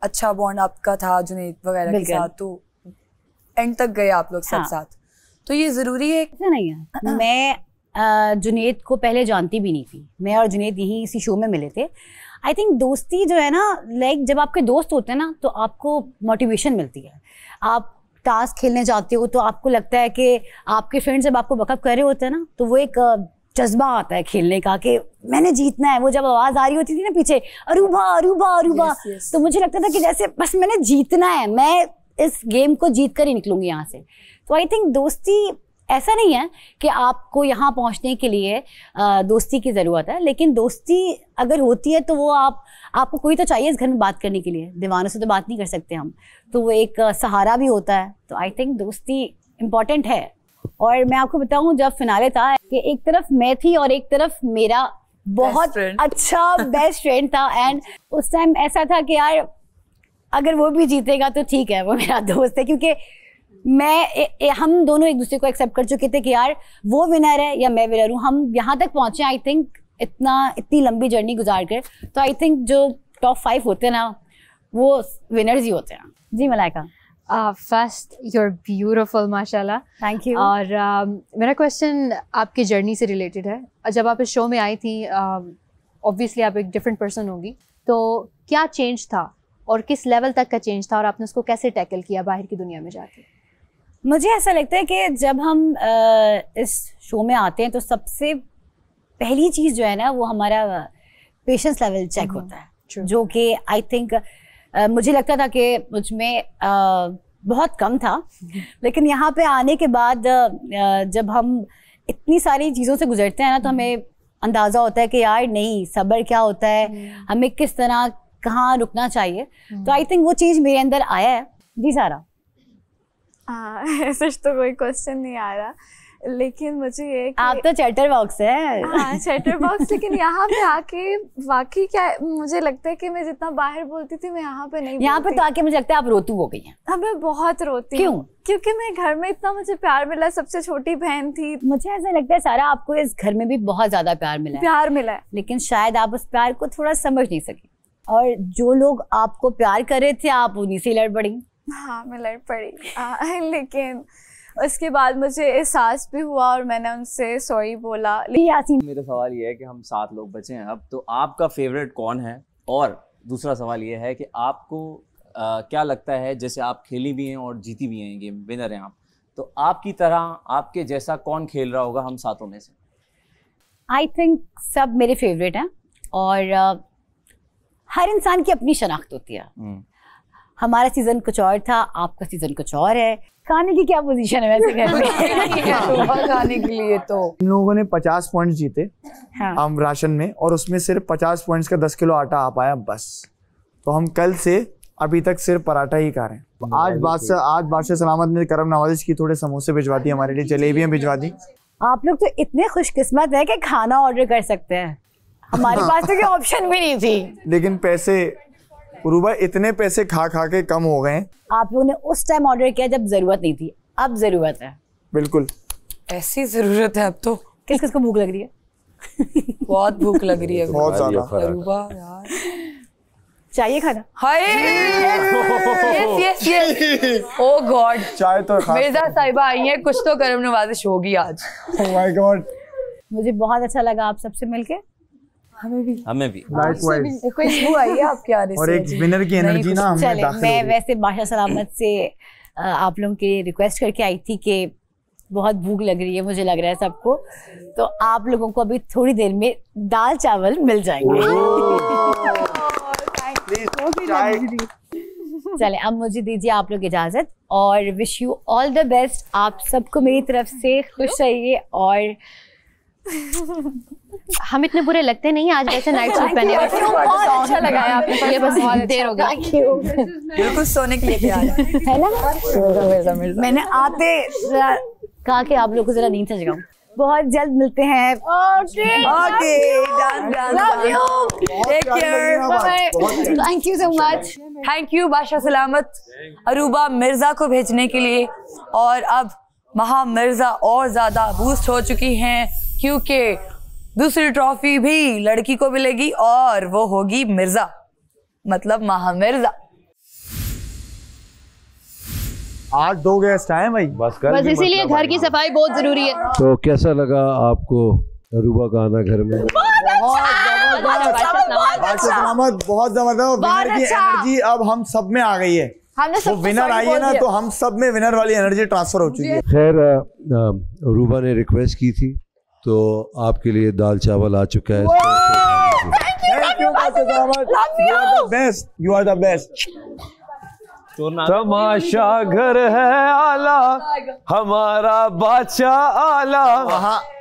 अच्छा बॉन्ड आपका था जुनैद वगैरह के साथ, तो एंड तक गए आप लोग सब साथ, तो ये ज़रूरी है? नहीं है, मैं जुनैद को पहले जानती भी नहीं थी। मैं और जुनैद यहीं इसी शो में मिले थे। आई थिंक दोस्ती जो है ना, लाइक जब आपके दोस्त होते हैं ना तो आपको मोटिवेशन मिलती है, आप टास्क खेलने जाते हो तो आपको लगता है कि आपके फ्रेंड्स जब आपको बकअप कर रहे होते हैं ना, तो वो एक जज्बा आता है खेलने का कि मैंने जीतना है। वो जब आवाज आ रही होती थी ना पीछे, अरूबा अरूबा अरूबा, तो मुझे लगता था कि जैसे बस मैंने जीतना है, मैं इस गेम को जीत कर ही निकलूंगी यहाँ से। तो आई थिंक दोस्ती ऐसा नहीं है कि आपको यहाँ पहुँचने के लिए दोस्ती की ज़रूरत है, लेकिन दोस्ती अगर होती है तो वो आपको कोई तो चाहिए इस घर में बात करने के लिए। दीवानों से तो बात नहीं कर सकते हम, तो वो एक सहारा भी होता है। तो आई थिंक दोस्ती इम्पॉर्टेंट है। और मैं आपको बताऊं, जब फिनाले था कि एक तरफ मैं थी और एक तरफ मेरा बहुत अच्छा बेस्ट फ्रेंड था, एंड उस टाइम ऐसा था कि यार अगर वो भी जीतेगा तो ठीक है, वो मेरा दोस्त है, क्योंकि हम दोनों एक दूसरे को एक्सेप्ट कर चुके थे कि यार वो विनर है या मैं विनर हूँ। हम यहाँ तक पहुँचे आई थिंक इतनी लंबी जर्नी गुजार कर। तो आई थिंक जो टॉप 5 होते हैं ना, वो विनर्स ही होते हैं। जी मलाइका। फर्स्ट यूर ब्यूटिफुल माशाल्लाह। Thank you. और मेरा क्वेश्चन आपकी जर्नी से रिलेटेड है। जब आप इस शो में आई थी, ऑब्वियसली आप एक डिफरेंट पर्सन होंगी, तो क्या चेंज था और किस लेवल तक का चेंज था और आपने उसको कैसे टैकल किया बाहर की दुनिया में जाके? मुझे ऐसा लगता है कि जब हम इस शो में आते हैं तो सबसे पहली चीज़ जो है ना, वो हमारा पेशेंस लेवल चेक होता है, जो कि आई थिंक मुझे लगता था कि मुझ में बहुत कम था। लेकिन यहाँ पे आने के बाद जब हम इतनी सारी चीज़ों से गुजरते हैं ना, तो हमें अंदाज़ा होता है कि यार नहीं, सब्र क्या होता है, हमें किस तरह कहाँ रुकना चाहिए। तो आई थिंक वो चीज़ मेरे अंदर आया है। जी सारा। ऐसा तो कोई क्वेश्चन नहीं आ रहा, लेकिन मुझे ये आप तो चैटर बॉक्स है। हाँ चैटर बॉक्स, लेकिन यहाँ पे आके वाकई क्या मुझे लगता है कि मैं जितना बाहर बोलती थी मैं यहाँ पे नहीं। यहाँ पे तो आके मुझे लगता है आप रोतू हो गई हैं। हाँ मैं बहुत रोती हूँ। क्यों? क्योंकि मैं घर में इतना मुझे प्यार मिला, सबसे छोटी बहन थी। मुझे ऐसा लगता है सारा आपको इस घर में भी बहुत ज्यादा प्यार मिला है, लेकिन शायद आप उस प्यार को थोड़ा समझ नहीं सकी, और जो लोग आपको प्यार कर रहे थे आप उन्हीं से लड़ पड़ी। हाँ मैं लड़ पड़ी, लेकिन उसके बाद मुझे एहसास भी हुआ और मैंने उनसे सॉरी बोला। मेरा सवाल ये है कि हम 7 लोग बचे हैं अब, तो आपका फेवरेट कौन है? और दूसरा सवाल ये है कि आपको क्या लगता है, जैसे आप खेली भी हैं और जीती भी हैं गेम, विनर हैं आप, तो आपकी तरह आपके जैसा कौन खेल रहा होगा हम 7 में से? आई थिंक सब मेरे फेवरेट हैं, और हर इंसान की अपनी शनाख्त होती है। हमारा सीजन कुछ और था, आपका सीजन कुछ और है। खाने की क्या पोजीशन है वैसे घर में? खाने के लिए तो इन लोगों ने 50 पॉइंट्स जीते हम राशन में, और उसमें सिर्फ 50 पॉइंट्स का 10 किलो आटा आ पाया बस। तो हम कल से अभी तक सिर्फ पराठा ही खा रहे हैं। आज बादशाह सलामत ने करम नवाजिश की थोड़े समोसे भिजवा दी, हमारे लिए जलेबियां भिजवा दी। आप लोग तो इतने खुशकिस्मत है कि खाना ऑर्डर कर सकते हैं, हमारे पास तो कोई ऑप्शन भी नहीं थी। लेकिन पैसे रूबा, इतने पैसे खा खा के कम हो गए। आप लोगों ने उस टाइम ऑर्डर किया जब जरूरत नहीं थी, अब जरूरत है। बिल्कुल ऐसी जरूरत है अब तो। किस किस को भूख लग रही है? बहुत भूख लग रही है, बहुत ज्यादा। रूबा यार चाहिए खाना? हाय यस यस ओ गॉड, चाय तो मिर्जा साहिबा आई है, कुछ तो करम नवाजिश होगी आज। ओह माय गॉड, मुझे बहुत अच्छा लगा आप सबसे मिलके। हमें भी कोई खुशबू आई है आपके आने से, और एक विनर की एनर्जी ना हमें दाखिल हो गई। मैं वैसे बादशाह सलामत से आप लोगों के रिक्वेस्ट करके आई थी कि बहुत भूख लग रही है, मुझे लग रहा है सबको, तो आप लोगों को अभी थोड़ी देर में दाल चावल मिल जाएंगे। चले अब मुझे दीजिए आप लोग इजाजत, और wish you all the best. आप सबको मेरी तरफ से खुश रहिए। और हम इतने बुरे लगते नहीं आज, वैसे नाइट सूट पहने हुए अच्छा लगा आपने, ये बस बहुत देर हो गई, बिल्कुल सोने के लिए तैयार है ना। मैंने आते कहा कि आप लोग को जरा नींद से जगाऊं। बहुत जल्द मिलते हैं। Thank you so much. Thank you बादशाह सलामत अरूबा मिर्जा को भेजने के लिए। और अब महा मिर्जा और ज्यादा बूस्ट हो चुकी हैं, क्योंकि दूसरी ट्रॉफी भी लड़की को मिलेगी और वो होगी मिर्जा, मतलब महा मिर्जा। 8 2 गेस्ट आए भाई, बस इसीलिए घर की सफाई बहुत जरूरी है। तो कैसा लगा आपको अरूबा का आना घर में? बहुत जबरदस्त, बहुत जबरदस्त। विनर की एनर्जी अब हम सब में आ गई है। हमने वो विनर आई है ना, तो हम सब में विनर वाली एनर्जी ट्रांसफर हो चुकी है। खैर रूबा ने रिक्वेस्ट की थी तो आपके लिए दाल चावल आ चुका है। Best, you are the best. Tamasha घर है आला, हमारा बादशाह आला,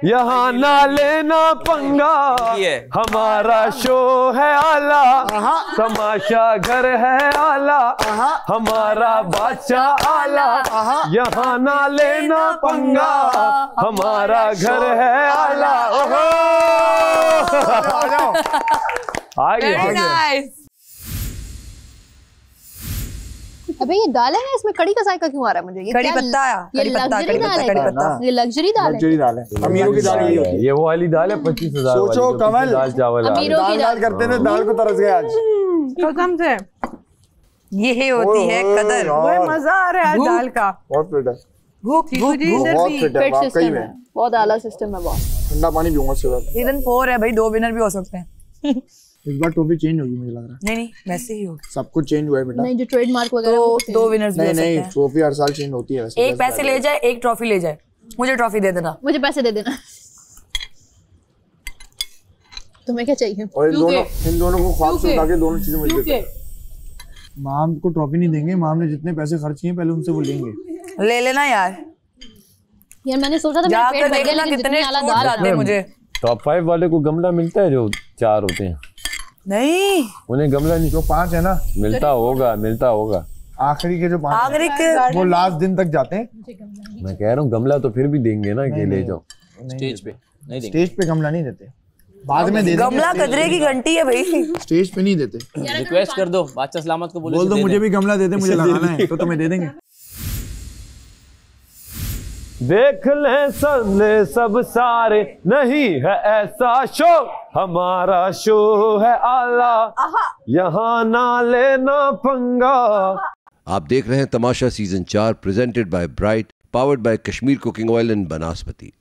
यहाँ ना लेना पंगा, हमारा शो है आला। तमाशा घर है आला, हमारा बादशाह आला, यहाँ ना लेना पंगा, हमारा घर है आला। आगे अबे ये दाल है ना, इसमें कड़ी का जायका क्यों आ रहा है मुझे? ये कड़ी पत्ता, ये लग्जरी दाल है, ये लग्जरी दाल है। लग्जरी दाल है, अमीरों की दाल यही होती है। ये वो वाली दाल है 25,000 वाली। सोचो कमल, दाल चावल अमीरों की दाल करते थे, दाल को तरस गए आज कसम से। ये होती है कदर। वो मजा आ रहा है दाल का। बहुत फिट है, भूख भूख बहुत फिट है वाकई में। बहुत आला सिस्टम है, बहुत ठंडा पानी पीऊंगा उसके बाद। सीजन 4 है भाई, 2 विनर भी हो सकते हैं। इस बार ट्रॉफी चेंज होगी मुझे लग रहा है। नहीं नहीं वैसे ही होगी, सब कुछ चेंज हुआ है बेटा। नहीं, जो ट्रेडमार्क वगैरह तो 2 विनर्स भी हो सकते हैं। नहीं, ट्रॉफी हर साल चेंज होती है वैसे। एक पैसे ले जाए, एक ट्रॉफी ले जाए। मुझे ट्रॉफी दे देना, मुझे पैसे दे देना। तुम्हें क्या चाहिए? और इन दोनों को ख्वाब से उठा के दोनों चीजें मिल देते हैं। माम को ट्रॉफी नहीं देंगे, माम ने जितने पैसे खर्च किए पहले उनसे वो लेंगे। ले लेना यार। यार मैंने सोचा था मेरा पेट भर गया, लेकिन जितनी आला दाल आते मुझे। टॉप 5 वाले को गमला मिलता है, जो 4 होते हैं नहीं, उन्हें गमला नहीं, जो 5 है ना मिलता होगा। आखिरी के जो 5 आखिरी के वो लास्ट दिन तक जाते हैं। मैं कह रहा हूँ गमला तो फिर भी देंगे ना, कि ले जाओ। स्टेज पे नहीं देंगे, स्टेज पे गमला नहीं देते, बाद में दे देंगे। गमला कदरे की घंटी है भाई, स्टेज पे नहीं देते। रिक्वेस्ट कर दो बादशाह सलामत को, बोल दो मुझे भी गमला दे दे, मुझे लगाना है, तो तुम्हें दे देंगे। देख ले सब सारे, नहीं है ऐसा शो, हमारा शो है आला, यहाँ ना लेना पंगा। आप देख रहे हैं Tamasha season 4 presented by Bright, powered by Kashmir cooking oil and बनास्पति।